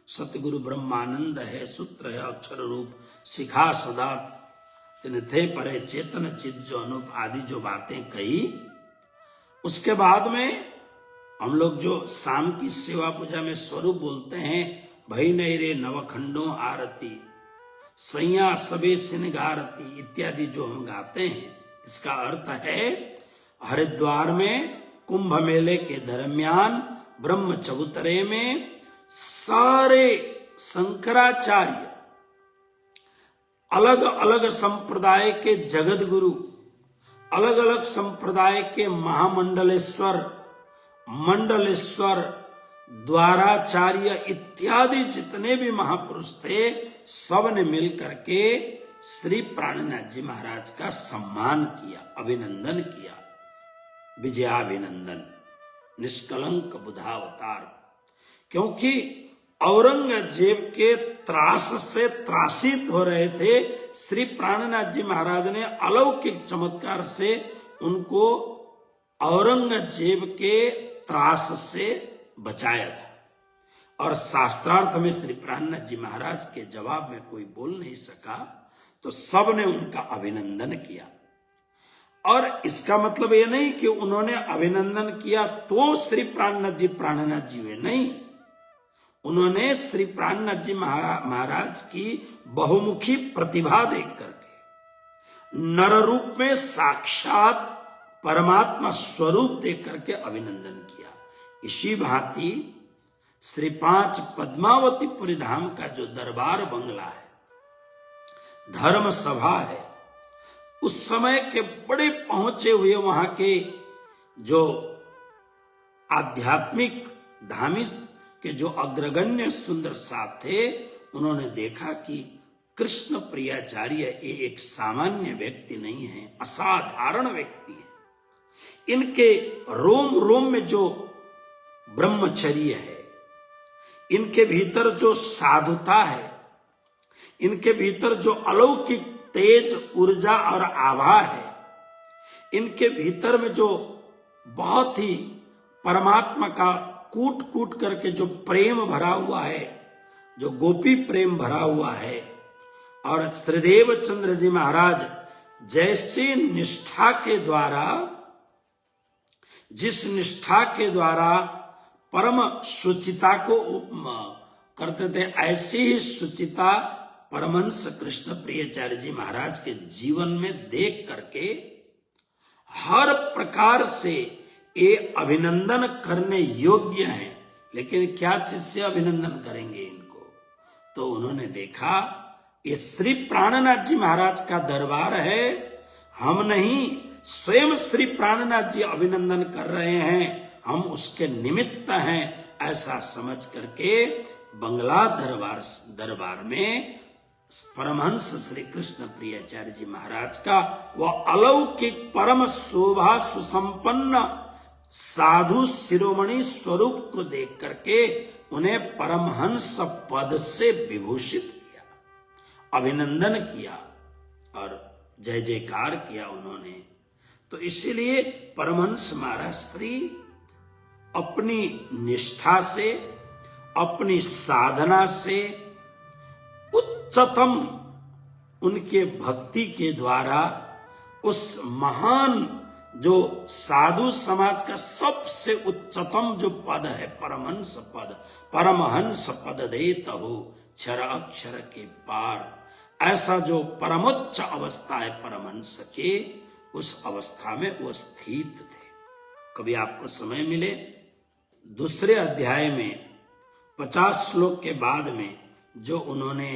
सतगुरु ब्रह्मानंद है, सूत्र है, अक्षर रूप, शिखा सदा थे परे चेतन चित जो अनूप आदि जो बातें कही, उसके बाद में हम लोग जो शाम की सेवा पूजा में स्वरूप बोलते हैं, भई नहीं रे नवखंडों आरती सैया सबे सिनगारती इत्यादि जो हम गाते हैं, इसका अर्थ है हरिद्वार में कुंभ मेले के दरमियान ब्रह्म चबूतरे में सारे शंकराचार्य, अलग अलग संप्रदाय के जगत गुरु, अलग अलग संप्रदाय के महामंडलेश्वर, मंडलेश्वर, द्वाराचार्य इत्यादि जितने भी महापुरुष थे, सब ने मिल करके श्री प्राणनाथ जी महाराज का सम्मान किया, अभिनंदन किया, विजयाभिनंदन, निष्कलंक बुधावतार। क्योंकि औरंगजेब के त्रास से त्रासित हो रहे थे, श्री प्राणनाथ जी महाराज ने अलौकिक चमत्कार से उनको औरंगजेब के त्रास से बचाया था। और शास्त्रार्थ में श्री प्राणनाथ जी महाराज के जवाब में कोई बोल नहीं सका, तो सब ने उनका अभिनंदन किया। और इसका मतलब ये नहीं कि उन्होंने अभिनंदन किया तो श्री प्राणनाथ जी हुए, नहीं, उन्होंने श्री प्राणनाथ जी महाराज की बहुमुखी प्रतिभा देख करके, नर रूप में साक्षात परमात्मा स्वरूप देख करके अभिनंदन किया। इसी भांति श्री 5 पद्मावतीपुरी धाम का जो दरबार बंगला है, धर्म सभा है, उस समय के बड़े पहुंचे हुए वहां के जो आध्यात्मिक धामी के जो अग्रगण्य सुंदर साथ थे, उन्होंने देखा कि कृष्ण प्रियाचार्य ये एक सामान्य व्यक्ति नहीं है, असाधारण व्यक्ति है। इनके रोम रोम में जो ब्रह्मचर्य है, इनके भीतर जो साधुता है, इनके भीतर जो अलौकिक तेज ऊर्जा और आभा है, इनके भीतर में जो बहुत ही परमात्मा का कूट कूट करके जो प्रेम भरा हुआ है, जो गोपी प्रेम भरा हुआ है, और श्रीदेव चंद्र जी महाराज जैसे निष्ठा के द्वारा, जिस निष्ठा के द्वारा परम शुचिता को करते थे, ऐसी ही शुचिता परमहंस कृष्ण प्रियाचार्य जी महाराज के जीवन में देख करके हर प्रकार से ये अभिनंदन करने योग्य हैं। लेकिन क्या चीज से अभिनंदन करेंगे इनको? तो उन्होंने देखा ये श्री प्राणनाथ जी महाराज का दरबार है, हम नहीं, स्वयं श्री प्राणनाथ जी अभिनंदन कर रहे हैं, हम उसके निमित्त हैं। ऐसा समझ करके बंगला दरबार में परमहंस श्री कृष्ण प्रियाचार्य जी महाराज का वह अलौकिक परम शोभा सुसंपन्न साधु शिरोमणि स्वरूप को देख करके उन्हें परमहंस पद से विभूषित किया, अभिनंदन किया और जय जयकार किया उन्होंने। तो इसीलिए परमहंस महाराज श्री अपनी निष्ठा से, अपनी साधना से, उच्चतम उनके भक्ति के द्वारा उस महान जो साधु समाज का सबसे उच्चतम जो पद है, परमहंस पद, परमहंस पद देत हो क्षर अक्षर के पार, ऐसा जो परमोच्च अवस्था है परमहंस के, उस अवस्था में वो स्थित थे। कभी आपको समय मिले, दूसरे अध्याय में 50 श्लोक के बाद में जो उन्होंने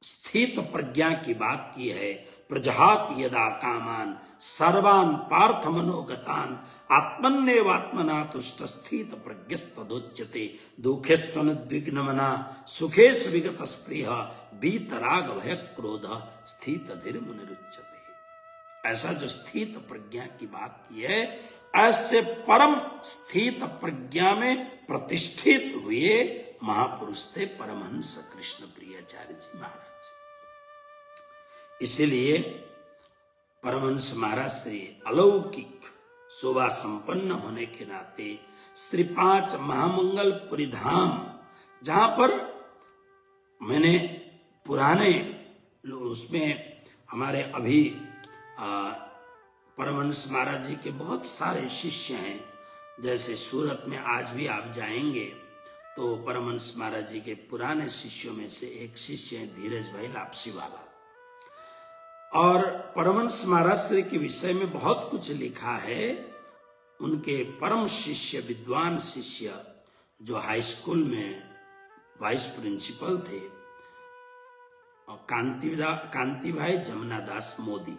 स्थित प्रज्ञा की बात की है, प्रजहात यदा कामान सर्वान पार्थ मनोगतान आत्मन्येवात्मना तुष्ट स्थित प्रज्ञस्तदुच्यते दुखेस्वनुद्विग्नमना सुखेश विगत स्पृह बीतराग भय क्रोध स्थित धीर मुनिरुच्यते। ऐसा जो स्थित प्रज्ञा की बात की है, ऐसे परम स्थित प्रज्ञा में प्रतिष्ठित हुए महापुरुष थे परमहंस कृष्ण प्रियाचार्य जी महाराज। इसीलिए परमहंस महाराज से अलौकिक शोभा संपन्न होने के नाते श्री 5 महामंगलपुरी धाम, जहां पर मैंने पुराने उसमें हमारे अभी परमहंस महाराज जी के बहुत सारे शिष्य हैं। जैसे सूरत में आज भी आप जाएंगे तो परमहंस महाराज जी के पुराने शिष्यों में से एक शिष्य है धीरज भाई लापसी वाला, और परमहंस महाराज श्री के विषय में बहुत कुछ लिखा है। उनके परम शिष्य, विद्वान शिष्य, जो हाई स्कूल में वाइस प्रिंसिपल थे, कांति भाई जमुना दास मोदी,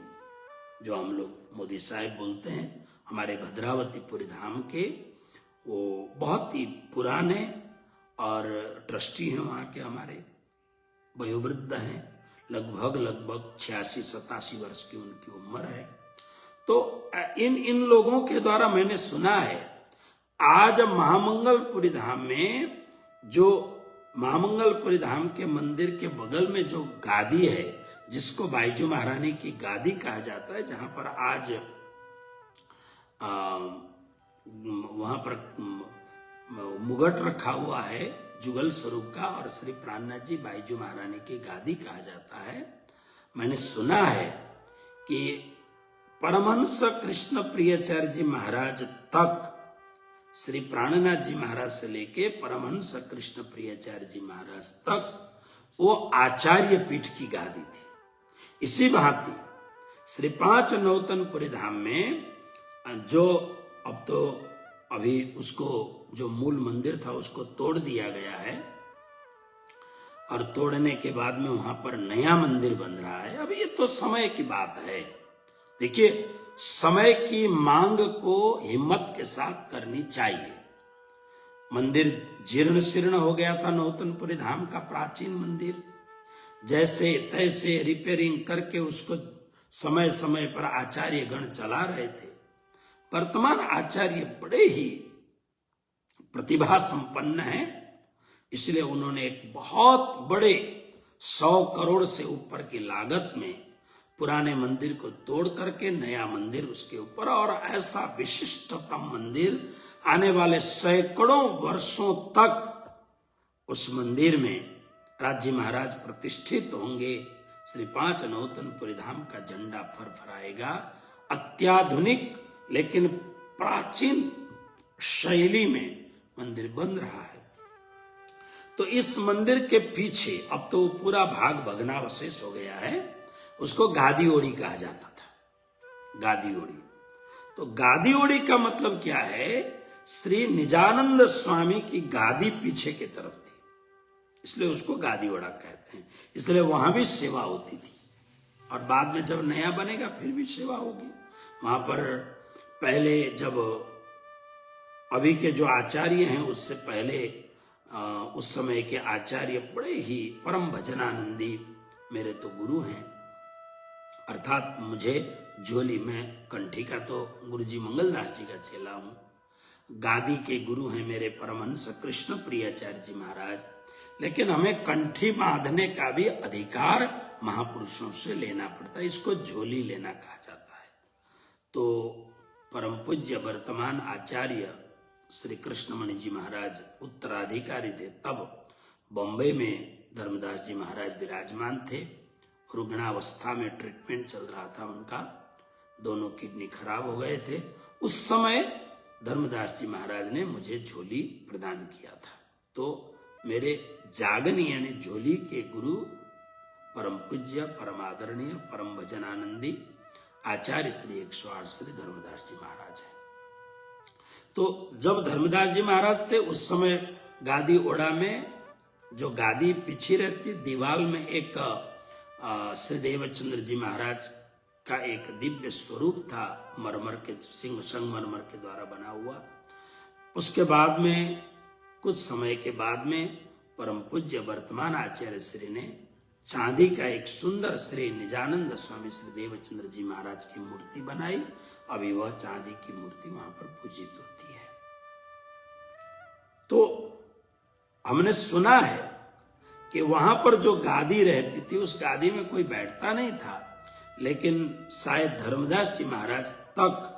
जो हम लोग मोदी साहब बोलते हैं, हमारे भद्रावतीपुरी धाम के, वो बहुत ही पुराने और ट्रस्टी हैं वहाँ के, हमारे वयोवृद्ध हैं, लगभग 86-87 वर्ष की उनकी उम्र है। तो इन लोगों के द्वारा मैंने सुना है, आज महामंगलपुरी धाम में, जो महामंगलपुरी धाम के मंदिर के बगल में जो गादी है, जिसको बाईजू महारानी की गादी कहा जाता है, जहां पर आज वहां पर मुगट रखा हुआ है जुगल स्वरूप का, और श्री प्राणनाथ जी बाईजू महारानी की गादी कहा जाता है। मैंने सुना है कि परमहंस कृष्ण प्रियाचार्य जी महाराज तक, श्री प्राणनाथ जी महाराज से लेके परमहंस कृष्ण प्रियाचार्य जी महाराज तक वो आचार्य पीठ की गादी थी। इसी भांति श्री 5 नौतनपुरी धाम में, जो अब तो अभी उसको जो मूल मंदिर था उसको तोड़ दिया गया है, और तोड़ने के बाद में वहां पर नया मंदिर बन रहा है। अभी ये तो समय की बात है, देखिए, समय की मांग को हिम्मत के साथ करनी चाहिए। मंदिर जीर्ण शीर्ण हो गया था, नौतनपुरी धाम का प्राचीन मंदिर, जैसे तैसे रिपेयरिंग करके उसको समय समय पर आचार्य गण चला रहे थे। वर्तमान आचार्य बड़े ही प्रतिभा संपन्न हैं, इसलिए उन्होंने एक बहुत बड़े 100 करोड़ से ऊपर की लागत में पुराने मंदिर को तोड़ करके नया मंदिर उसके ऊपर, और ऐसा विशिष्टतम मंदिर आने वाले सैकड़ों वर्षों तक उस मंदिर में राज्य महाराज प्रतिष्ठित होंगे। श्री 5 नौतनपुरी धाम का झंडा फरफराएगा। अत्याधुनिक लेकिन प्राचीन शैली में मंदिर बन रहा है। तो इस मंदिर के पीछे अब तो पूरा भाग भग्नावशेष हो गया है, उसको गादी ओड़ी कहा जाता था। गादी ओड़ी, तो गादी ओड़ी का मतलब क्या है? श्री निजानंद स्वामी की गादी पीछे की तरफ थी, इसलिए उसको गादी ओड़ा कहते हैं। इसलिए वहां भी सेवा होती थी, और बाद में जब नया बनेगा फिर भी सेवा होगी वहां पर। पहले जब अभी के जो आचार्य हैं उससे पहले उस समय के आचार्य बड़े ही परम भजनानंदी मेरे तो गुरु हैं, अर्थात मुझे झोली में कंठी का तो गुरुजी मंगलदास जी का चेला हूं। गादी के गुरु हैं मेरे परमहंस कृष्ण प्रियाचार्य जी महाराज, लेकिन हमें कंठी बांधने का भी अधिकार महापुरुषों से लेना पड़ता है, इसको झोली लेना कहा जाता है। तो परम पूज्य वर्तमान आचार्य श्री कृष्णमणि जी महाराज उत्तराधिकारी थे, तब बॉम्बे में धर्मदास जी महाराज विराजमान थे। रुग्णावस्था में ट्रीटमेंट चल रहा था उनका, दोनों किडनी खराब हो गए थे। उस समय धर्मदास जी महाराज ने मुझे झोली प्रदान किया था। तो मेरे जागन यानी झोली के गुरु परम पूज्य परम आदरणीय परम भजनानंदी आचार्य श्री 108 श्री धर्मदास जी महाराज है। तो जब धर्मदास जी महाराज थे उस समय गादी ओड़ा में जो गादी पीछे रहती, दीवार में एक श्री देवचंद्र जी महाराज का एक दिव्य स्वरूप था, मरमर के सिंह संगमरमर के द्वारा बना हुआ। उसके बाद में कुछ समय के बाद में परम पूज्य वर्तमान आचार्य श्री ने चांदी का एक सुंदर श्री निजानंद स्वामी श्री देवचंद्र जी महाराज की मूर्ति बनाई। अभी वह चांदी की मूर्ति वहां पर पूजित होती है। तो हमने सुना है कि वहां पर जो गादी रहती थी उस गादी में कोई बैठता नहीं था, लेकिन शायद धर्मदास जी महाराज तक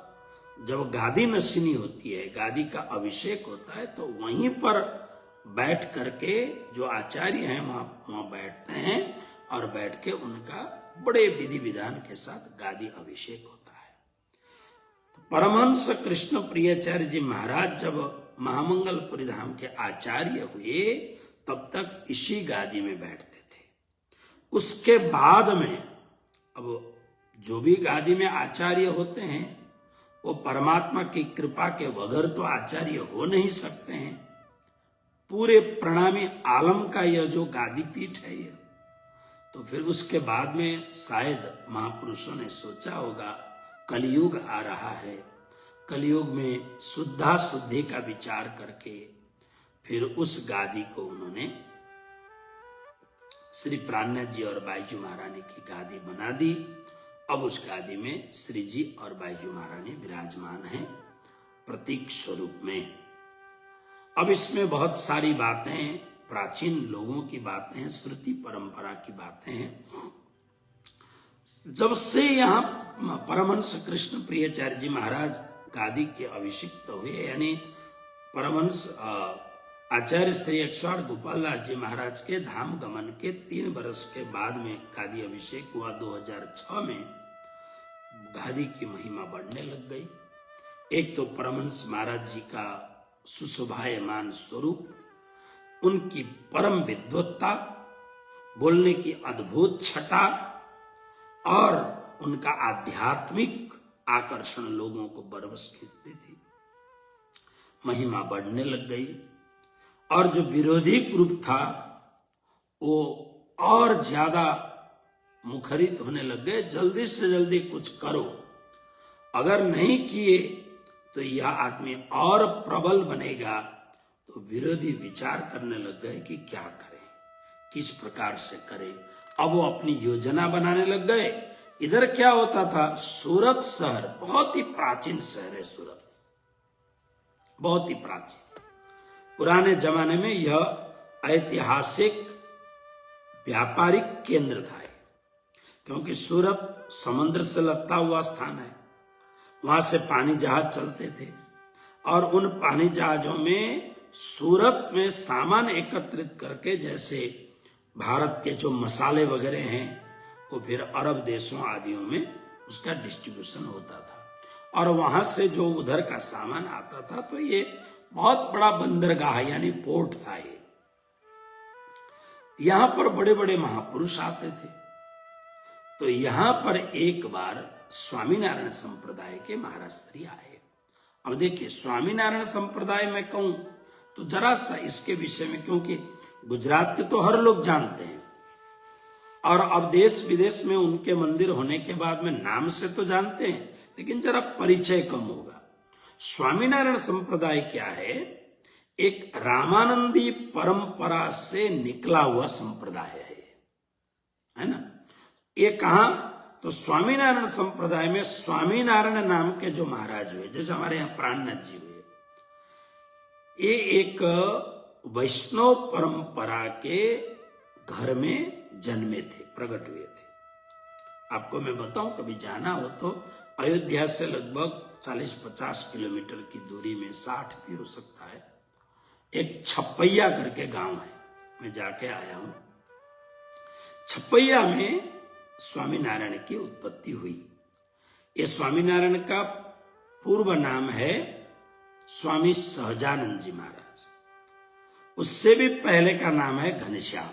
जब गादी नशीनी होती है, गादी का अभिषेक होता है, तो वहीं पर बैठ करके जो आचार्य हैं वहां बैठते हैं, और बैठ के उनका बड़े विधि विधान के साथ गादी अभिषेक होता है। तो परमहंस कृष्ण प्रियाचार्य जी महाराज जब महामंगलपुरी धाम के आचार्य हुए तब तक इसी गादी में बैठते थे। उसके बाद में अब जो भी गादी में आचार्य होते हैं वो परमात्मा की कृपा के बगैर तो आचार्य हो नहीं सकते हैं। पूरे प्रणामी आलम का यह जो गादी पीठ है ये, तो फिर उसके बाद में शायद महापुरुषों ने सोचा होगा कलयुग आ रहा है, कलयुग में शुद्धा शुद्धि का विचार करके फिर उस गादी को उन्होंने श्री प्राणनाथ जी और बाईजू महारानी की गादी बना दी। अब उस गादी में श्री जी और बाईजू महारानी विराजमान हैं प्रतीक स्वरूप में। अब इसमें बहुत सारी बातें प्राचीन लोगों की बातें हैं, श्रुति परंपरा की बातें हैं। जब से यहाँ परमहंस कृष्ण प्रियाचार्य जी महाराज गादी के अभिषिक्त हुए, यानी परमहंस आचार्य श्री 108 गोपाल दास जी महाराज के धाम गमन के 3 वर्ष के बाद में गादी अभिषेक हुआ। 2006 में गादी की महिमा बढ़ने लग गई। एक तो परमहंस महाराज जी का सुशोभायमान स्वरूप, उनकी परम विद्वत्ता, बोलने की अद्भुत छटा और उनका आध्यात्मिक आकर्षण लोगों को बरबस खींचती थी। महिमा बढ़ने लग गई और जो विरोधी ग्रुप था वो और ज्यादा मुखरित होने लग गए, जल्दी से जल्दी कुछ करो, अगर नहीं किए तो यह आदमी और प्रबल बनेगा। तो विरोधी विचार करने लग गए कि क्या करें, किस प्रकार से करें। अब वो अपनी योजना बनाने लग गए। इधर क्या होता था, सूरत शहर बहुत ही प्राचीन शहर है। सूरत बहुत ही प्राचीन, पुराने जमाने में यह ऐतिहासिक व्यापारिक केंद्र था, क्योंकि सूरत समुद्र से लगता हुआ स्थान है। वहां से पानी जहाज चलते थे और उन पानी जहाजों में सूरत में सामान एकत्रित करके, जैसे भारत के जो मसाले वगैरह हैं वो फिर अरब देशों आदियों में उसका डिस्ट्रीब्यूशन होता था। और वहां से जो उधर का सामान आता था, तो ये बहुत बड़ा बंदरगाह यानी पोर्ट था। ये यहां पर बड़े बड़े महापुरुष आते थे। तो यहां पर एक बार स्वामीनारायण संप्रदाय के महाराज श्री आए। अब देखिए, स्वामीनारायण संप्रदाय में कहूं तो जरा सा इसके विषय में, क्योंकि गुजरात के तो हर लोग जानते हैं और अब देश विदेश में उनके मंदिर होने के बाद में नाम से तो जानते हैं, लेकिन जरा परिचय कम होगा। स्वामीनारायण संप्रदाय क्या है, एक रामानंदी परंपरा से निकला हुआ संप्रदाय है ना। ये कहां, तो स्वामीनारायण संप्रदाय में स्वामीनारायण नाम के जो महाराज हुए, जैसे हमारे यहाँ प्राणनाथ जी हुए, ये एक वैष्णव परंपरा के घर में जन्मे थे, प्रकट हुए थे। आपको मैं बताऊं, कभी जाना हो तो अयोध्या से लगभग 40-50 किलोमीटर की दूरी में, 60 भी हो सकता है, एक छपैया करके गांव है। मैं जाके आया हूं। छपैया में स्वामीनारायण की उत्पत्ति हुई। ये स्वामीनारायण का पूर्व नाम है स्वामी सहजानंद जी महाराज। उससे भी पहले का नाम है घनश्याम।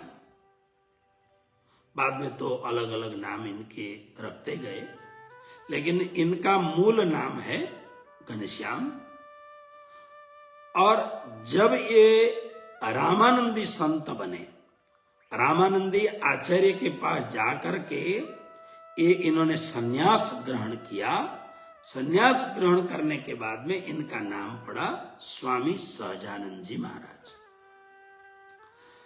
बाद में तो अलग अलग नाम इनके रखते गए, लेकिन इनका मूल नाम है घनश्याम। और जब ये रामानंदी संत बने, रामानंदी आचार्य के पास जाकर के ये इन्होंने सन्यास ग्रहण किया। सन्यास ग्रहण करने के बाद में इनका नाम पड़ा स्वामी सहजानंद जी महाराज।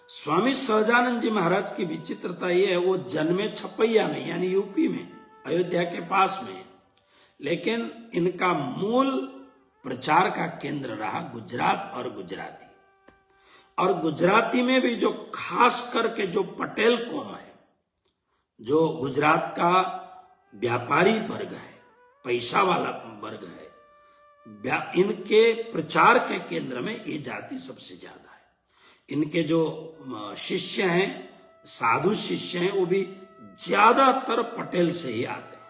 स्वामी सहजानंद जी महाराज की विचित्रता यह है, वो जन्मे छपैया में यानी यूपी में, अयोध्या के पास में, लेकिन इनका मूल प्रचार का केंद्र रहा गुजरात और गुजराती। और गुजराती में भी जो खास करके जो पटेल कौम है, जो गुजरात का व्यापारी वर्ग है, पैसा वाला वर्ग है, इनके प्रचार के केंद्र में ये जाति सबसे ज्यादा है। इनके जो शिष्य हैं, साधु शिष्य हैं, वो भी ज्यादातर पटेल से ही आते हैं।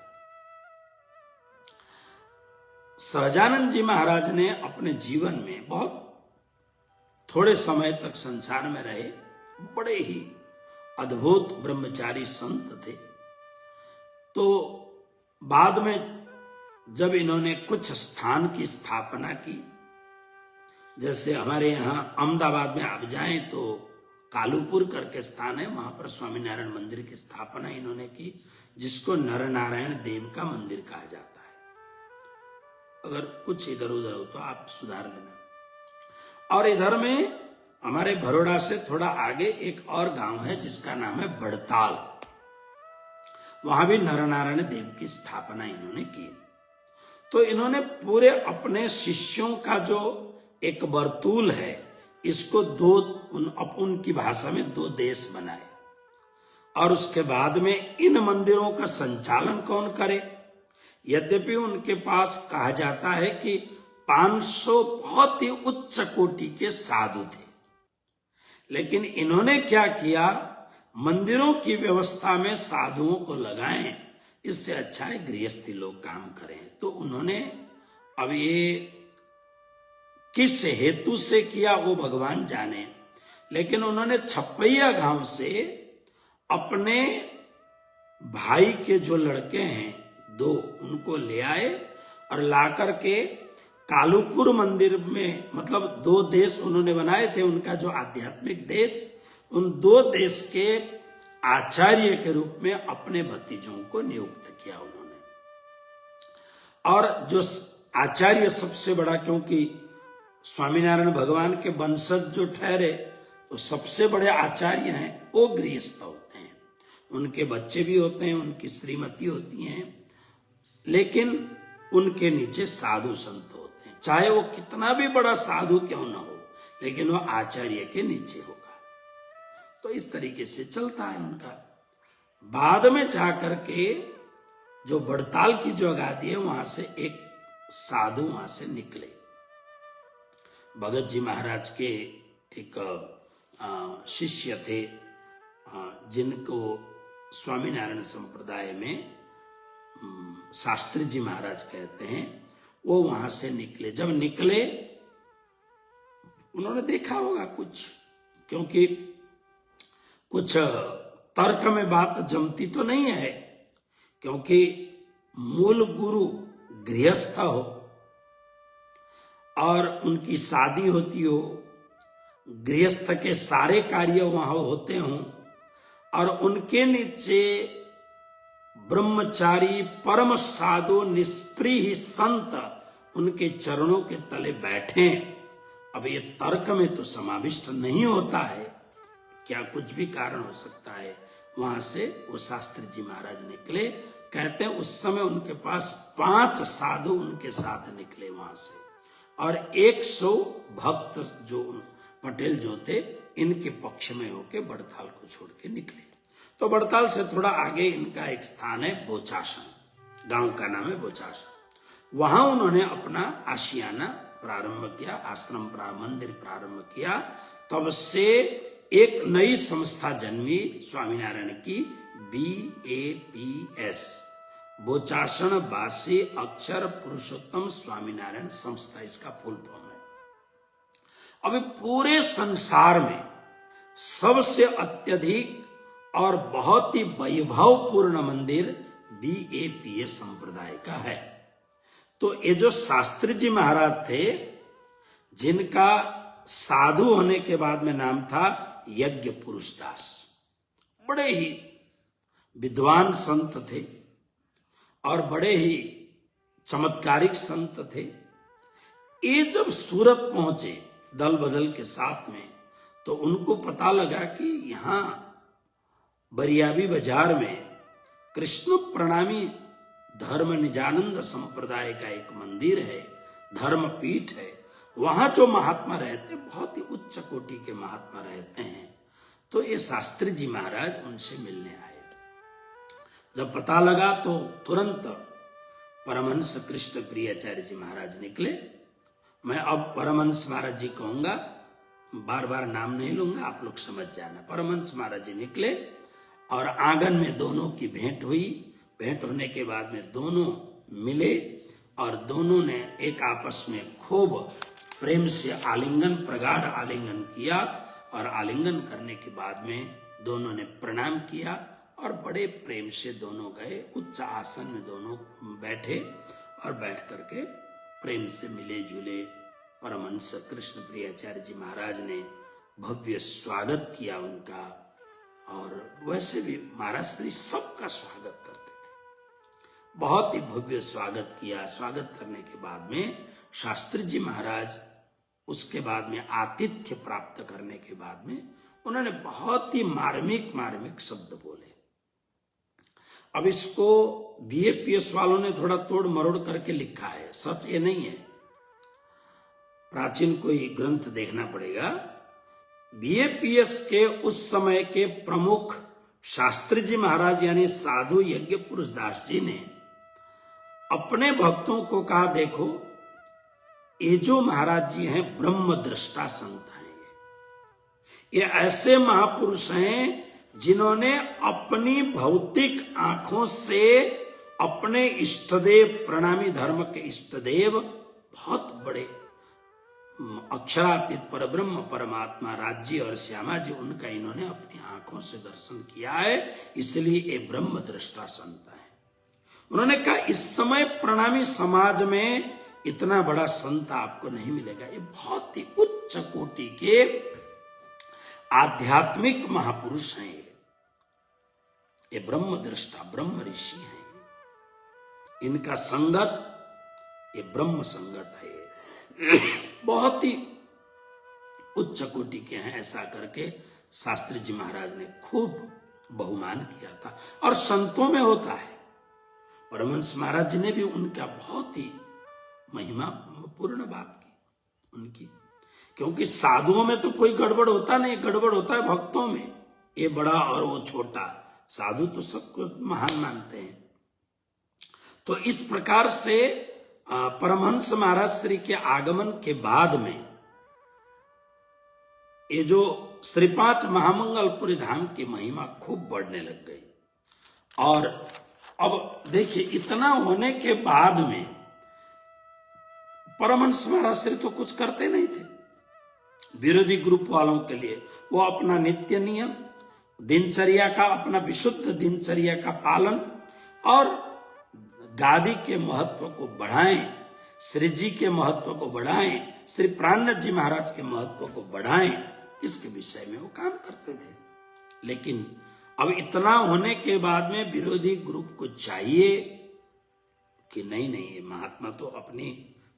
सहजानंद जी महाराज ने अपने जीवन में बहुत थोड़े समय तक संसार में रहे, बड़े ही अद्भुत ब्रह्मचारी संत थे। तो बाद में जब इन्होंने कुछ स्थान की स्थापना की, जैसे हमारे यहाँ अहमदाबाद में आप जाएं तो कालूपुर करके स्थान है, वहां पर स्वामीनारायण मंदिर की स्थापना इन्होंने की, जिसको नर नारायण देव का मंदिर कहा जाता है। अगर कुछ इधर उधर हो तो आप सुधार लेना। और इधर में हमारे बड़ौदा से थोड़ा आगे एक और गांव है जिसका नाम है बड़ताल। वहां भी नरनारायण देव की स्थापना इन्होंने की। तो इन्होंने पूरे अपने शिष्यों का जो एक वर्तुल है, इसको उनकी भाषा में 2 देश बनाए। और उसके बाद में इन मंदिरों का संचालन कौन करे। यद्यपि उनके पास कहा जाता है कि 500 बहुत ही उच्च कोटि के साधु थे, लेकिन इन्होंने क्या किया, मंदिरों की व्यवस्था में साधुओं को लगाएं, इससे अच्छा है गृहस्थी लोग काम करें। तो उन्होंने, अब ये किस हेतु से किया वो भगवान जाने, लेकिन उन्होंने छपैया गांव से अपने भाई के जो लड़के हैं 2, उनको ले आए और लाकर के कालूपुर मंदिर में, मतलब 2 देश उन्होंने बनाए थे, उनका जो आध्यात्मिक देश, उन 2 देश के आचार्य के रूप में अपने भतीजों को नियुक्त किया उन्होंने। और जो आचार्य सबसे बड़ा, क्योंकि स्वामीनारायण भगवान के वंशज जो ठहरे तो सबसे बड़े आचार्य हैं वो गृहस्थ होते हैं। उनके बच्चे भी होते हैं, उनकी श्रीमती होती हैं, लेकिन उनके नीचे साधु संत होते हैं। चाहे वो कितना भी बड़ा साधु क्यों ना हो, लेकिन वो आचार्य के नीचे होगा। तो इस तरीके से चलता है उनका। बाद में जाकर के जो बड़ताल की जो आगादी है, वहां से एक साधु वहां से निकले। भगत जी महाराज के एक शिष्य थे, जिनको स्वामीनारायण संप्रदाय में शास्त्री जी महाराज कहते हैं। वो वहां से निकले। जब निकले, उन्होंने देखा होगा कुछ, क्योंकि कुछ तर्क में बात जमती तो नहीं है, क्योंकि मूल गुरु गृहस्थ हो और उनकी शादी होती हो, गृहस्थ के सारे कार्य वहां होते हों, और उनके नीचे ब्रह्मचारी परम साधु निष्प्रिय संत उनके चरणों के तले बैठे। अब ये तर्क में तो समाविष्ट नहीं होता है, क्या कुछ भी कारण हो सकता है। वहां से वो शास्त्री जी महाराज निकले। कहते हैं उस समय उनके पास 5 साधु उनके साथ निकले वहां से, और 100 भक्त जो पटेल जो थे, इनके पक्ष में होके बड़ताल को छोड़ के निकले। तो बड़ताल से थोड़ा आगे इनका एक स्थान है बोचासन, गांव का नाम है बोचासन। वहां उन्होंने अपना आशियाना प्रारंभ किया, आश्रम मंदिर प्रारंभ किया। तब से एक नई संस्था जन्मी स्वामीनारायण की, BAPS, बोचासन बासी अक्षर पुरुषोत्तम स्वामीनारायण संस्था, इसका फुल फॉर्म है। अभी पूरे संसार में सबसे अत्यधिक और बहुत ही वैभवपूर्ण मंदिर BAPS संप्रदाय का है। तो ये जो शास्त्री जी महाराज थे, जिनका साधु होने के बाद में नाम था यज्ञ पुरुषदास, बड़े ही विद्वान संत थे और बड़े ही चमत्कारिक संत थे। ये जब सूरत पहुंचे दल बदल के साथ में, तो उनको पता लगा कि यहां बरियाबी बाजार में कृष्ण प्रणामी धर्म निजानंद संप्रदाय का एक मंदिर है, धर्मपीठ है। वहां जो महात्मा रहते, बहुत ही उच्च कोटि के महात्मा रहते हैं। तो ये शास्त्री जी महाराज उनसे मिलने आए। जब पता लगा तो तुरंत परमहंस कृष्ण प्रियाचार्य जी महाराज निकले। मैं अब परमहंस महाराज जी कहूंगा, बार बार नाम नहीं लूंगा, आप लोग समझ जाना। परमहंस महाराज जी निकले और आंगन में दोनों की भेंट हुई। भेंट होने के बाद में दोनों मिले और दोनों ने एक आपस में खूब प्रेम से आलिंगन, प्रगाढ़ आलिंगन किया। और आलिंगन करने के बाद में दोनों ने प्रणाम किया और बड़े प्रेम से दोनों गए उच्च आसन में, दोनों बैठे और बैठ करके प्रेम से मिले जुले। परमहंस कृष्ण प्रियाचार्य जी महाराज ने भव्य स्वागत किया उनका, और वैसे भी महाराज श्री सबका स्वागत करते थे। बहुत ही भव्य स्वागत किया। स्वागत करने के बाद में शास्त्री जी महाराज, उसके बाद में आतिथ्य प्राप्त करने के बाद में उन्होंने बहुत ही मार्मिक शब्द बोले। अब इसको BAPS वालों ने थोड़ा तोड़ मरोड़ करके लिखा है, सच ये नहीं है। प्राचीन कोई ग्रंथ देखना पड़ेगा। BAPS के उस समय के प्रमुख शास्त्री जी महाराज यानी साधु यज्ञ पुरुषदास जी ने अपने भक्तों को कहा, देखो ये जो महाराज जी हैं ब्रह्म दृष्टा संत हैं। ये ऐसे महापुरुष हैं जिन्होंने अपनी भौतिक आंखों से अपने इष्टदेव, प्रणामी धर्म के इष्टदेव, बहुत बड़े अक्षरातीत परब्रह्म परमात्मा राज्य और श्यामा जी, उनका इन्होंने अपनी आंखों से दर्शन किया है, इसलिए ये ब्रह्म दृष्टा संत है। उन्होंने कहा इस समय प्रणामी समाज में इतना बड़ा संत आपको नहीं मिलेगा। ये बहुत ही उच्च कोटि के आध्यात्मिक महापुरुष हैं। ये ब्रह्म दृष्टा, ब्रह्म ऋषि हैं। इनका संगत ये ब्रह्म संगत है, बहुत ही उच्च कोटि के हैं, ऐसा करके शास्त्री जी महाराज ने खूब बहुमान किया था। और संतों में होता है, परमहंस महाराज जी ने भी उनका बहुत ही महिमा पूर्ण बात की उनकी, क्योंकि साधुओं में तो कोई गड़बड़ होता नहीं, गड़बड़ होता है भक्तों में, ये बड़ा और वो छोटा। साधु तो सबको महान मानते हैं। तो इस प्रकार से परमहंस महाराज श्री के आगमन के बाद में ये जो श्री 5 महामंगलपुरी धाम की महिमा खूब बढ़ने लग गई। और अब देखिए, इतना होने के बाद में परमहंस महाराज श्री तो कुछ करते नहीं थे विरोधी ग्रुप वालों के लिए। वो अपना नित्य नियम दिनचर्या का, अपना विशुद्ध दिनचर्या का पालन और गादी के महत्व को बढ़ाएं, श्री जी के महत्व को बढ़ाएं, श्री प्राणनाथ जी महाराज के महत्व को बढ़ाएं, इसके विषय में वो काम करते थे। लेकिन अब इतना होने के बाद में विरोधी ग्रुप को चाहिए कि नहीं ये महात्मा तो अपनी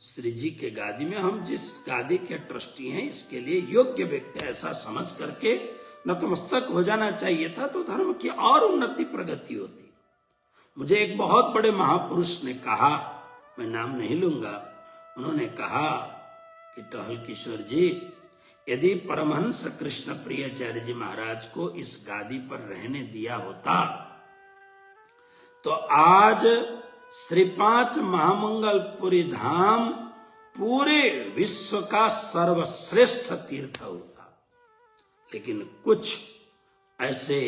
श्री जी के गादी में, हम जिस गादी के ट्रस्टी हैं इसके लिए योग्य व्यक्ति, ऐसा समझ करके नतमस्तक हो जाना चाहिए था, तो धर्म की और उन्नति प्रगति होती। मुझे एक बहुत बड़े महापुरुष ने कहा, मैं नाम नहीं लूंगा, उन्होंने कहा कि टहल किशोर जी, यदि परमहंस कृष्ण प्रियाचार्य जी महाराज को इस गादी पर रहने दिया होता तो आज श्री 5 महामंगलपुरी धाम पूरे विश्व का सर्वश्रेष्ठ तीर्थ होता। लेकिन कुछ ऐसे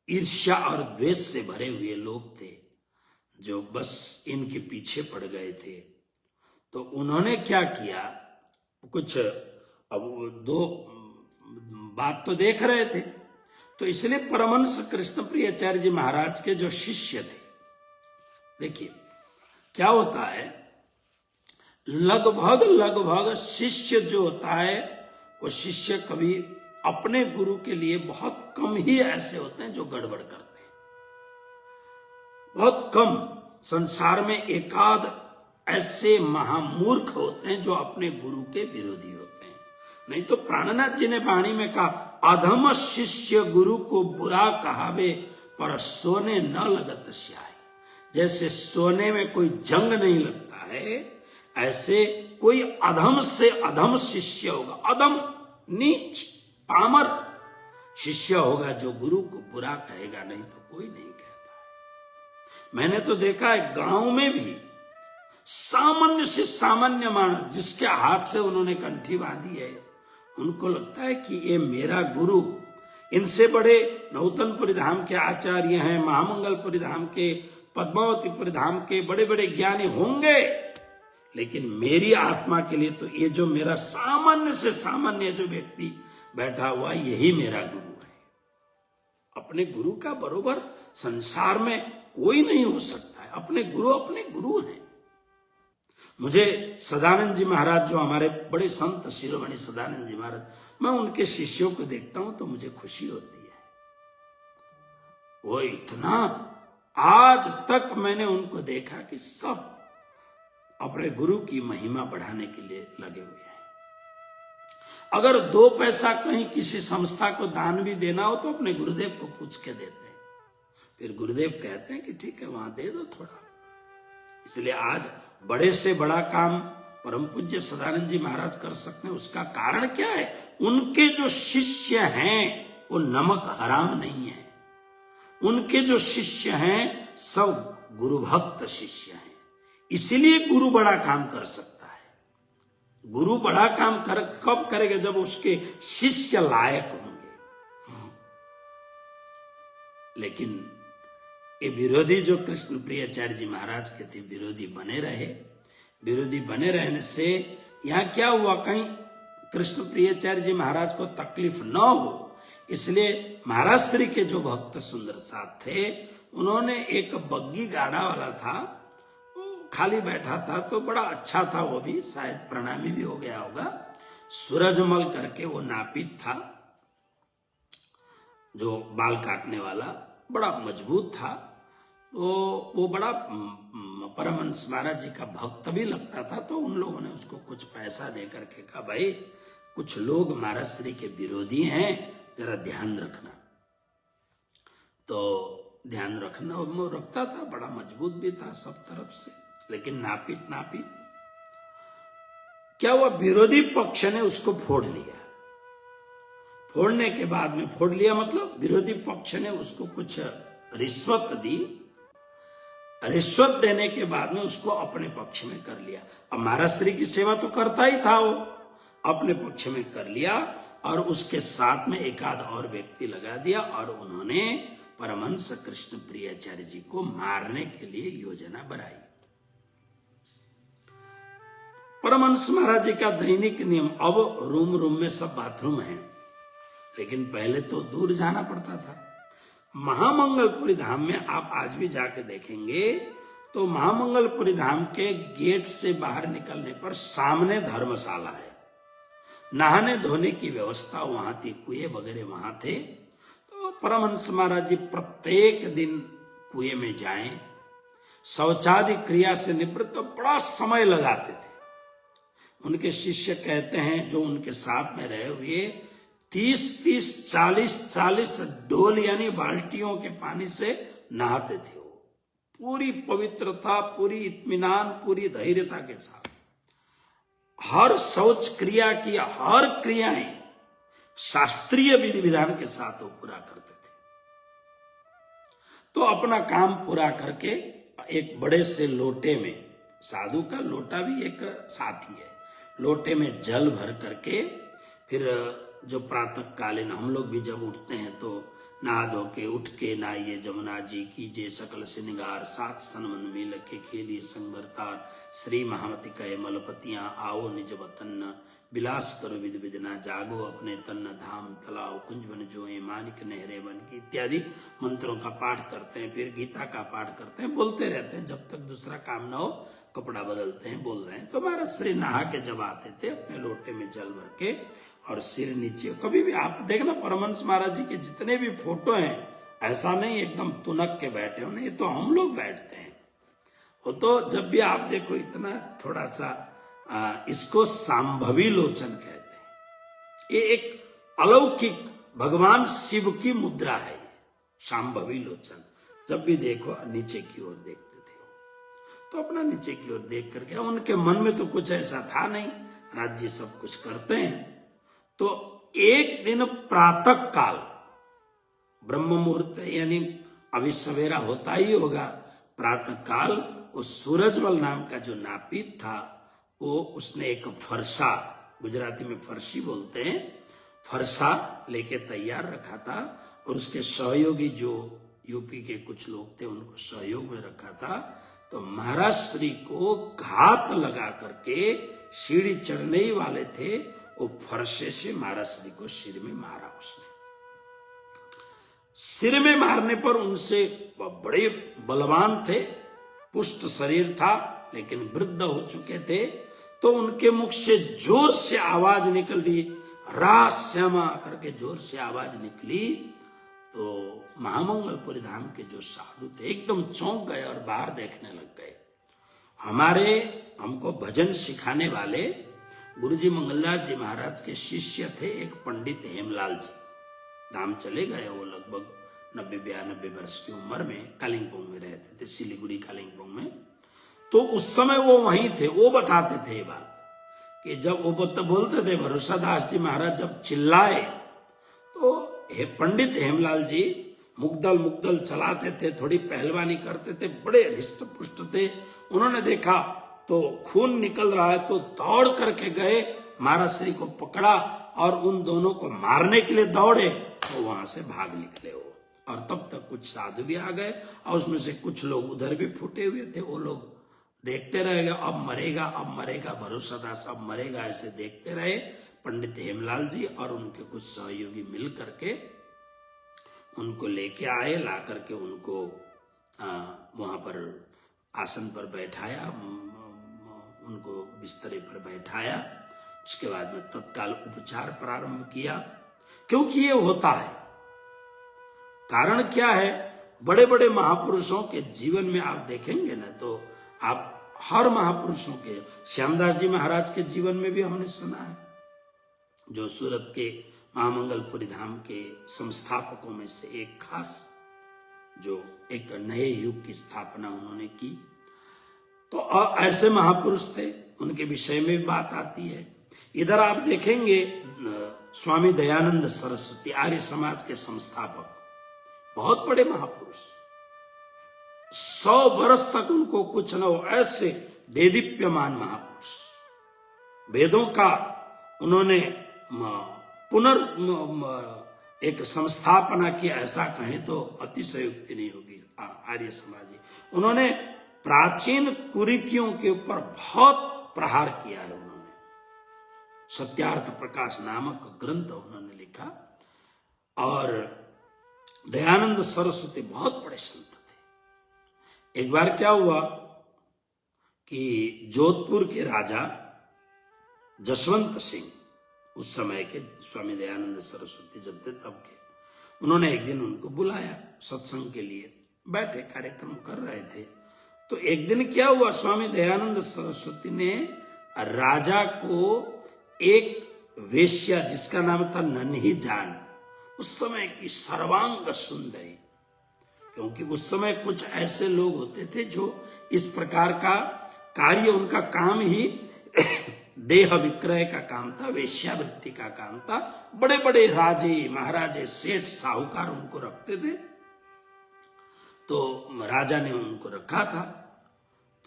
ईर्ष्या और द्वेष से भरे हुए लोग थे जो बस इनके पीछे पड़ गए थे। तो उन्होंने क्या किया, कुछ अब दो बात तो देख रहे थे, तो इसलिए परमहंस कृष्ण प्रियाचार्य जी महाराज के जो शिष्य थे, देखिए क्या होता है, लगभग शिष्य जो होता है वो शिष्य कभी अपने गुरु के लिए बहुत कम ही ऐसे होते हैं जो गड़बड़ करते हैं। बहुत कम संसार में एकाध ऐसे महामूर्ख होते हैं जो अपने गुरु के विरोधी होते हैं। नहीं तो प्राणनाथ जी ने वाणी में कहा, अधम शिष्य गुरु को बुरा कहावे पर सोने न लगत स्याही। जैसे सोने में कोई जंग नहीं लगता है, ऐसे कोई अधम से अधम शिष्य होगा, अधम नीच पामर शिष्य होगा जो गुरु को बुरा कहेगा, नहीं तो कोई नहीं कहता। मैंने तो देखा है गांव में भी सामान्य से सामान्य मानव जिसके हाथ से उन्होंने कंठी बांधी है, उनको लगता है कि ये मेरा गुरु, इनसे बड़े नौतनपुरी धाम के आचार्य हैं, महामंगलपुरी धाम के, पद्मावतीपुरी धाम के बड़े बड़े ज्ञानी होंगे, लेकिन मेरी आत्मा के लिए तो ये जो मेरा सामान्य से सामान्य जो व्यक्ति बैठा हुआ, यही मेरा गुरु है। अपने गुरु का बरोबर संसार में कोई नहीं हो सकता है। अपने गुरु हैं। मुझे सदानंद जी महाराज, जो हमारे बड़े संत शिरोमणि सदानंद जी महाराज, मैं उनके शिष्यों को देखता हूं तो मुझे खुशी होती है। वो इतना, आज तक मैंने उनको देखा कि सब अपने गुरु की महिमा बढ़ाने के लिए लगे हुए हैं। अगर 2 पैसा कहीं किसी संस्था को दान भी देना हो तो अपने गुरुदेव को पूछ के देते हैं, फिर गुरुदेव कहते हैं कि ठीक है वहां दे दो थोड़ा। इसलिए आज बड़े से बड़ा काम परम पूज्य सदानंद जी महाराज कर सकते हैं। उसका कारण क्या है, उनके जो शिष्य हैं वो नमक हराम नहीं है। उनके जो शिष्य हैं सब गुरु भक्त शिष्य हैं। इसीलिए गुरु बड़ा काम कर सकता है। गुरु बड़ा काम कब करेगा, जब उसके शिष्य लायक होंगे। लेकिन ये विरोधी जो कृष्ण प्रियाचार्य जी महाराज के थे, विरोधी बने रहे। विरोधी बने रहने से यहां क्या हुआ, कहीं कृष्ण प्रियाचार्य जी महाराज को तकलीफ न हो, इसलिए महाराज श्री के जो भक्त सुंदर साथ थे, उन्होंने एक बग्गी गाड़ा वाला था, खाली बैठा था, तो बड़ा अच्छा था वो भी, शायद प्रणामी भी हो गया होगा। सूरजमल करके वो नापित था, जो बाल काटने वाला, बड़ा मजबूत था। तो वो बड़ा परमहंस महाराज जी का भक्त भी लगता था, तो उन लोगों ने उसको कुछ पैसा दे करके कहा, भाई कुछ लोग महाराज श्री के विरोधी हैं, जरा ध्यान रखना। तो ध्यान रखना वो रखता था, बड़ा मजबूत भी था सब तरफ से, लेकिन नापित क्या हुआ, विरोधी पक्ष ने उसको फोड़ लिया। फोड़ने के बाद में, फोड़ लिया मतलब विरोधी पक्ष ने उसको कुछ रिश्वत दी, रिश्वत देने के बाद में उसको अपने पक्ष में कर लिया। अब महाराज श्री की सेवा तो करता ही था, वो अपने पक्ष में कर लिया और उसके साथ में एक आध और व्यक्ति लगा दिया और उन्होंने परमहंस कृष्ण प्रियाचार्य जी को मारने के लिए योजना बनाई। परमहंस महाराज जी का दैनिक नियम, अब रूम में सब बाथरूम है, लेकिन पहले तो दूर जाना पड़ता था। महामंगलपुरी धाम में आप आज भी जाके देखेंगे तो महामंगलपुरी धाम के गेट से बाहर निकलने पर सामने धर्मशाला है, नहाने धोने की व्यवस्था वहां थी, कुएं वगैरह वहां थे। तो परमहंस महाराज जी प्रत्येक दिन कुएं में जाएं, शौचादि क्रिया से निवृत्त तो बड़ा समय लगाते थे। उनके शिष्य कहते हैं जो उनके साथ में रहे हुए 30-30, 40-40 डोल यानी बाल्टियों के पानी से नहाते थे। वो पूरी पवित्रता, पूरी इत्मीनान, पूरी धैर्यता के साथ हर शौच क्रिया की हर क्रियाएं शास्त्रीय विधि विधान के साथ वो पूरा करते थे। तो अपना काम पूरा करके एक बड़े से लोटे में, साधु का लोटा भी एक साथी है, लोटे में जल भर करके फिर जो प्रातः कालीन हम लोग भी जब उठते हैं तो नहा धो के उठ के नाइए जमुना जी कीजिए सकल सिंगार, सात सनमन मिल के खेलिए संगरतार, श्री महामती कहे मलपतियां आओ निज वतन, विलास करो विध विधना, जागो अपने तन्न धाम तलाव, कुंज बन जोए मानिक नहरे बन की, इत्यादि मंत्रों का पाठ करते हैं। फिर गीता का पाठ करते हैं, बोलते रहते हैं जब तक दूसरा काम ना हो, कपड़ा बदलते हैं, बोल रहे हैं। तो महाराज श्री नहा के जब आते थे अपने लोटे में जल भर के और सिर नीचे, कभी भी आप देखना परमहंस महाराज जी के जितने भी फोटो हैं, ऐसा नहीं एकदम तुनक के बैठे हो, नहीं तो हम लोग बैठते हैं। वो तो जब भी आप देखो इतना थोड़ा सा इसको सांभवी लोचन कहते हैं। ये एक अलौकिक भगवान शिव की मुद्रा है, सांभवी लोचन। जब भी देखो नीचे की ओर देखते थे, तो अपना नीचे की ओर देख करके, उनके मन में तो कुछ ऐसा था नहीं, राज्य सब कुछ करते हैं। तो एक दिन प्रातः काल ब्रह्म मुहूर्त यानी अभी सवेरा होता ही होगा, प्रातः काल उस सूरजमल नाम का जो नापित था, वो उसने एक फरसा, गुजराती में फरसी बोलते हैं, फरसा लेके तैयार रखा था और उसके सहयोगी जो यूपी के कुछ लोग थे उनको सहयोग में रखा था। तो महाराज श्री को घात लगा करके, सीढ़ी चढ़ने ही वाले थे, वो फरसे से महाराज श्री को सिर में मारा उसने। सिर में मारने पर उनसे बड़े बलवान थे, पुष्ट शरीर था, लेकिन वृद्ध हो चुके थे। तो उनके मुख से जोर से आवाज निकली, रा श्यामा करके जोर से आवाज निकली। तो महामंगलपुरी धाम के जो साधु थे एकदम चौंक गए और बाहर देखने लग गए। हमको भजन सिखाने वाले गुरुजी मंगलदास जी महाराज के शिष्य थे एक पंडित हेमलाल जी, धाम चले गए। वो लगभग 90-92 वर्ष की उम्र में कालिंपोंग में रहते थे, सिलीगुड़ी कालिंपोंग में। तो उस समय वो वहीं थे। वो बताते थे ये बात कि जब वो बोलते थे भरोसादास जी महाराज जब चिल्लाए तो पंडित हेमलाल जी मुग्दल चलाते थे, थोड़ी पहलवानी करते थे, बड़े हृष्ट पुष्ट थे। उन्होंने देखा तो खून निकल रहा है, तो दौड़ करके गए, महाराज श्री को पकड़ा और उन दोनों को मारने के लिए दौड़े, तो वहां से भाग निकले वो। और तब तक कुछ साधु भी आ गए और उसमें से कुछ लोग उधर भी फूटे हुए थे। वो लोग देखते रह गए, अब मरेगा भरोसादास, अब मरेगा, ऐसे देखते रहे। पंडित हेमलाल जी और उनके कुछ सहयोगी मिल करके उनको लेके आए, ला करके उनको वहां पर आसन पर बैठाया, उनको बिस्तरे पर बैठाया। उसके बाद में तत्काल उपचार प्रारंभ किया, क्योंकि ये होता है। कारण क्या है, बड़े बड़े महापुरुषों के जीवन में आप देखेंगे ना, तो आप हर महापुरुषों के, श्यामदास जी महाराज के जीवन में भी हमने सुना है, जो सूरत के महामंगलपुरी धाम के संस्थापकों में से एक खास, जो एक नए युग की स्थापना उन्होंने की। तो ऐसे महापुरुष थे, उनके विषय में भी बात आती है। इधर आप देखेंगे स्वामी दयानंद सरस्वती, आर्य समाज के संस्थापक, बहुत बड़े महापुरुष, 100 वर्ष तक उनको कुछ न हो, ऐसे देदीप्यमान महापुरुष। वेदों का उन्होंने एक संस्थापना की, ऐसा कहें तो अतिशयोक्ति नहीं होगी। आर्य समाजी उन्होंने प्राचीन कुरीतियों के ऊपर बहुत प्रहार किया है। उन्होंने सत्यार्थ प्रकाश नामक ग्रंथ उन्होंने लिखा। और दयानंद सरस्वती बहुत बड़े संत थे। एक बार क्या हुआ कि जोधपुर के राजा जसवंत सिंह, उस समय के स्वामी दयानंद सरस्वती जब थे तब के, उन्होंने एक दिन उनको बुलाया सत्संग के लिए। बैठे कार्यक्रम कर रहे थे, तो एक दिन क्या हुआ, स्वामी दयानंद सरस्वती ने राजा को एक वेश्या जिसका नाम था नन्ही जान, उस समय की सर्वांग सुंदरी, क्योंकि उस समय कुछ ऐसे लोग होते थे जो इस प्रकार का कार्य, उनका काम ही देह विक्रय का काम था, वेश्यावृत्ति का काम था। बड़े बड़े राजे महाराजे सेठ साहूकार उनको रखते थे। तो राजा ने उनको रखा था।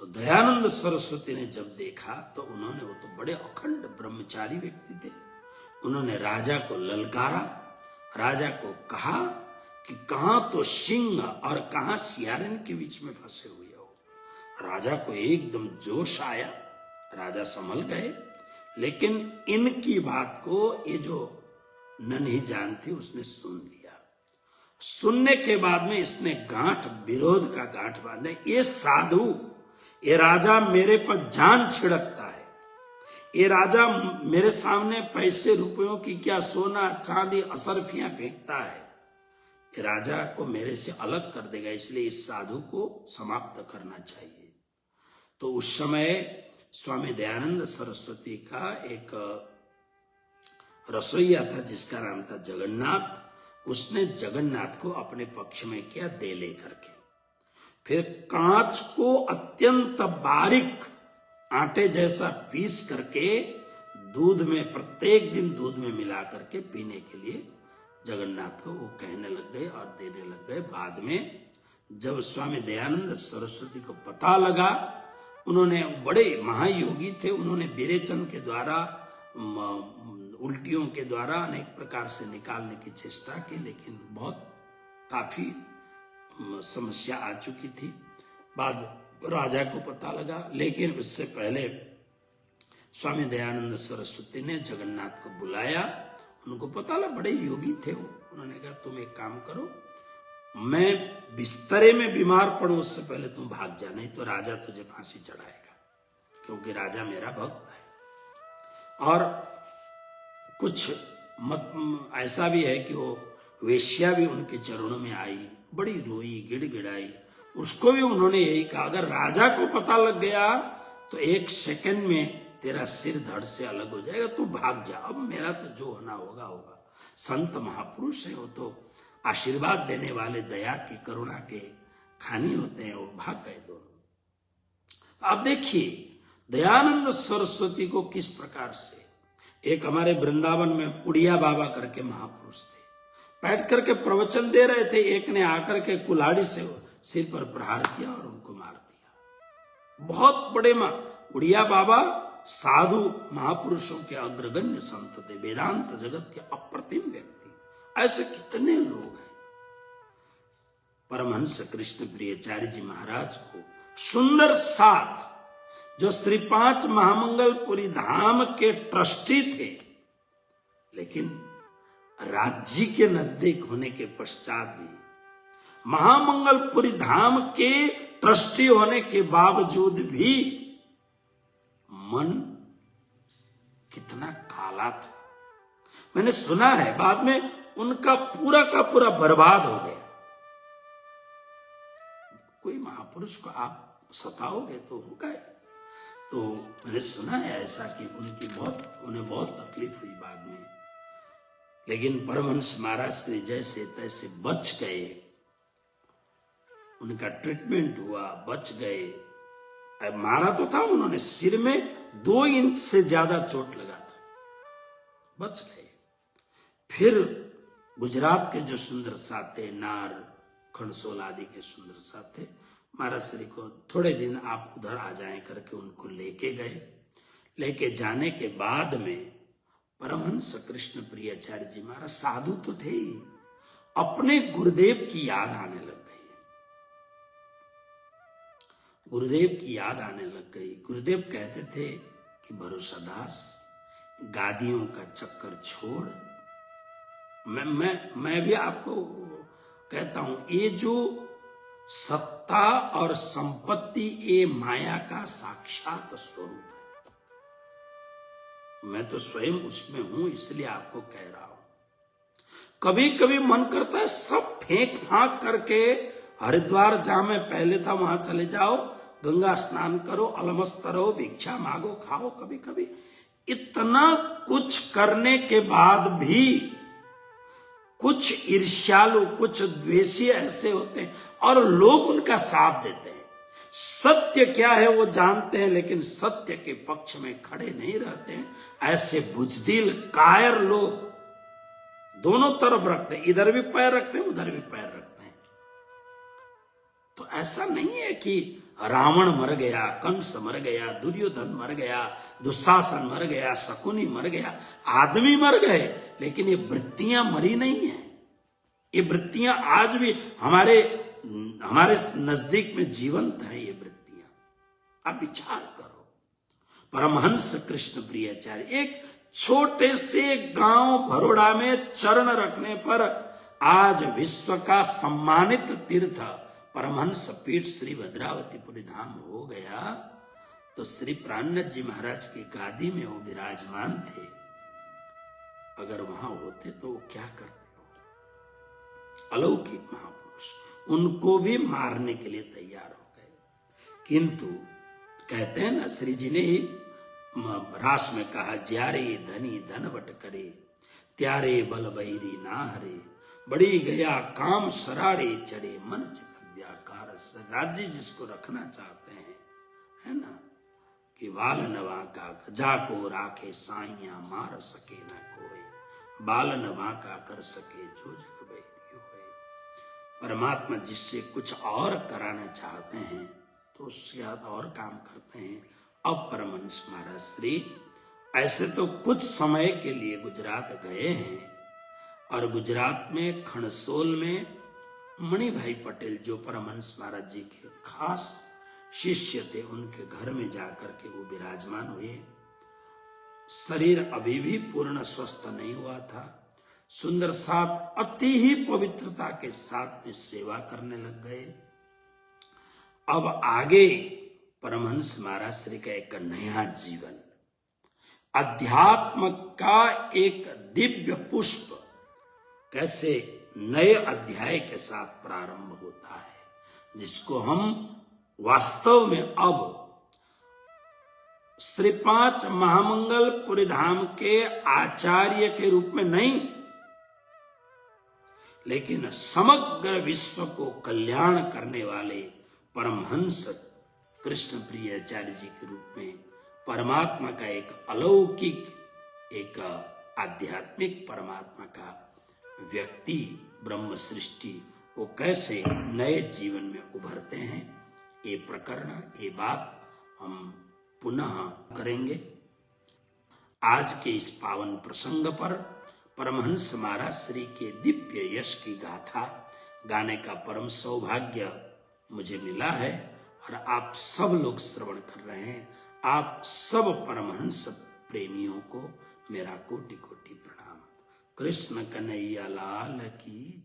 तो दयानंद सरस्वती ने जब देखा तो उन्होंने, वो तो बड़े अखंड ब्रह्मचारी व्यक्ति थे, उन्होंने राजा को ललकारा, राजा को कहा कि कहां तो सिंह और कहां सियारिन के बीच में फंसे हुए हो। राजा को एकदम जोश आया, राजा संभल गए। लेकिन इनकी बात को ये जो नन्ही जान थी उसने सुन लिया। सुनने के बाद में इसने गांठ, विरोध का गांठ बांधे। ये साधु, ये राजा मेरे पर जान छिड़कता है, ये राजा मेरे सामने पैसे रुपयों की क्या, सोना चांदी असरफियां फेंकता है, ये राजा को मेरे से अलग कर देगा, इसलिए इस साधु को समाप्त करना चाहिए। तो उस समय स्वामी दयानंद सरस्वती का एक रसोइया था जिसका नाम था जगन्नाथ। उसने जगन्नाथ को अपने पक्ष में किया दे लेकर के। फिर कांच को अत्यंत बारीक आटे जैसा पीस करके दूध में, प्रत्येक दिन दूध में मिला करके पीने के लिए जगन्नाथ को वो कहने लग गए और देने लग गए। बाद में जब स्वामी दयानंद सरस्वती को पता लगा, उन्होंने, बड़े महायोगी थे, उन्होंने विरेचन के द्वारा, उल्टियों के द्वारा अनेक प्रकार से निकालने की चेष्टा की, लेकिन बहुत काफी समस्या आ चुकी थी। बाद राजा को पता लगा, लेकिन उससे पहले स्वामी दयानंद सरस्वती ने जगन्नाथ को बुलाया। उनको पता लगा, बड़े योगी थे वो। उन्होंने कहा तुम एक काम करो, मैं बिस्तरे में बीमार पड़ूं उससे पहले तुम भाग जा, नहीं तो राजा तुझे फांसी चढ़ाएगा, क्योंकि राजा मेरा भक्त है। और कुछ ऐसा भी है कि वो वेश्या भी उनके चरणों में आई, बड़ी रोई, गिड़गिड़ाई। उसको भी उन्होंने यही कहा, अगर राजा को पता लग गया तो 1 सेकंड में तेरा सिर धड़ से अलग हो जाएगा, तू भाग जा, अब मेरा तो जो होना होगा होगा। संत महापुरुष है, वो तो आशीर्वाद देने वाले, दया की, करुणा के खानी होते हैं, वो भाग गए दोनों। अब देखिए दयानंद सरस्वती को किस प्रकार से, एक हमारे वृंदावन में उड़िया बाबा करके महापुरुष थे, बैठ करके प्रवचन दे रहे थे, एक ने आकर के कुल्हाड़ी से सिर पर प्रहार किया और उनको मार दिया। बहुत बड़े उड़िया बाबा साधु महापुरुषों के अग्रगण्य संत थे, वेदांत जगत के अप्रतिम व्यक्ति। ऐसे कितने लोग हैं। परमहंस कृष्ण प्रियचार्य जी महाराज को सुंदर साथ, जो श्री 5 महामंगलपुरी धाम के ट्रस्टी थे, लेकिन राज्य के नजदीक होने के पश्चात भी, महामंगलपुरी धाम के ट्रस्टी होने के बावजूद भी मन कितना काला था। मैंने सुना है बाद में उनका पूरा का पूरा बर्बाद हो गया। कोई महापुरुष को आप सताओगे तो हो गए। तो मैंने सुना है ऐसा कि उन्हें बहुत तकलीफ हुई बाद में, लेकिन परमहंस महाराज श्री जैसे तैसे बच गए, उनका ट्रीटमेंट हुआ, बच गए। मारा तो था उन्होंने, सिर में 2 इंच से ज्यादा चोट लगा था, बच गए। फिर गुजरात के जो सुंदर साथ थे, नार, खंडसोल आदि के सुंदर साथ थे, महाराज श्री को थोड़े दिन आप उधर आ जाएं करके उनको लेके गए। लेके जाने के बाद में परमहंस कृष्ण प्रियाचार्य जी महाराज साधु तो थे ही, अपने गुरुदेव की याद आने लग गई। गुरुदेव की याद आने लग गई। गुरुदेव कहते थे कि भरोसादास, गादियों का चक्कर छोड़। मैं भी आपको कहता हूं, ये जो सत्ता और संपत्ति, ये माया का साक्षात स्वरूप है। मैं तो स्वयं उसमें हूं, इसलिए आपको कह रहा हूं। कभी कभी मन करता है सब फेंक फांक करके हरिद्वार जहां मैं पहले था वहां चले जाओ, गंगा स्नान करो, अलमस्त रहो, भिक्षा मांगो, खाओ। कभी कभी इतना कुछ करने के बाद भी कुछ ईर्ष्यालु, कुछ द्वेषी ऐसे होते हैं और लोग उनका साथ देते हैं। सत्य क्या है वो जानते हैं, लेकिन सत्य के पक्ष में खड़े नहीं रहते हैं। ऐसे बुजदिल कायर लोग दोनों तरफ रखते हैं, इधर भी पैर रखते हैं, उधर भी पैर रखते हैं। तो ऐसा नहीं है कि रावण मर गया, कंस मर गया, दुर्योधन मर गया, दुशासन मर गया, शकुनी मर गया, आदमी मर गए, लेकिन ये वृत्तियां मरी नहीं है। ये वृत्तियां आज भी हमारे नजदीक में जीवंत है। ये वृत्तियां आप विचार करो। परमहंस कृष्ण प्रियाचार्य एक छोटे से गांव भरोड़ा में चरण रखने पर आज विश्व का सम्मानित तीर्थ परमहंस पीठ श्री भद्रावतीपुरी धाम हो गया। तो श्री प्राणनाथ जी महाराज की गादी में वो विराजमान थे। अगर वहां होते तो वो क्या करते हो? अलौकिक महापुरुष, उनको भी मारने के लिए तैयार हो गए। किंतु कहते हैं ना, श्री जी ने ही रास में कहा, ज्यारे धनी धनवट करे, त्यारे बल बहिरी ना हरे, बड़ी गया काम सराड़े चढ़े, मन चित व्याकार। राज्य जिसको रखना चाहते हैं, है ना, कि वाल नवा का गजा को राखे साइया, मार सके ना कोई, बाल नवा का कर सके जो जग बैरी होए। परमात्मा जिससे कुछ और कराना चाहते हैं तो उसके साथ और काम करते हैं। अब परमहंस महाराज श्री ऐसे तो कुछ समय के लिए गुजरात गए हैं, और गुजरात में खंडसोल में मणि भाई पटेल जो परमहंस महाराज जी के खास शिष्य थे, उनके घर में जाकर के वो विराजमान हुए। शरीर अभी भी पूर्ण स्वस्थ नहीं हुआ था। सुंदर साथ अति ही पवित्रता के साथ में सेवा करने लग गए। अब आगे परमहंस महाराज श्री का एक नया जीवन, अध्यात्म का एक दिव्य पुष्प कैसे नए अध्याय के साथ प्रारंभ होता है, जिसको हम वास्तव में अब श्री 5 महामंगलपुरी धाम के आचार्य के रूप में नहीं, लेकिन समग्र विश्व को कल्याण करने वाले परमहंस कृष्ण प्रियाचार्य जी के रूप में परमात्मा का एक अलौकिक, एक आध्यात्मिक परमात्मा का व्यक्ति, ब्रह्म सृष्टि, वो कैसे नए जीवन में उभरते हैं, ये प्रकरण, ये बात हम पुनः करेंगे। आज के इस पावन प्रसंग पर परमहंस महाराज श्री के दिव्य यश की गाथा गाने का परम सौभाग्य मुझे मिला है, और आप सब लोग श्रवण कर रहे हैं। आप सब परमहंस प्रेमियों को मेरा कोटि कोटि प्रणाम। कृष्ण कन्हैया लाल की।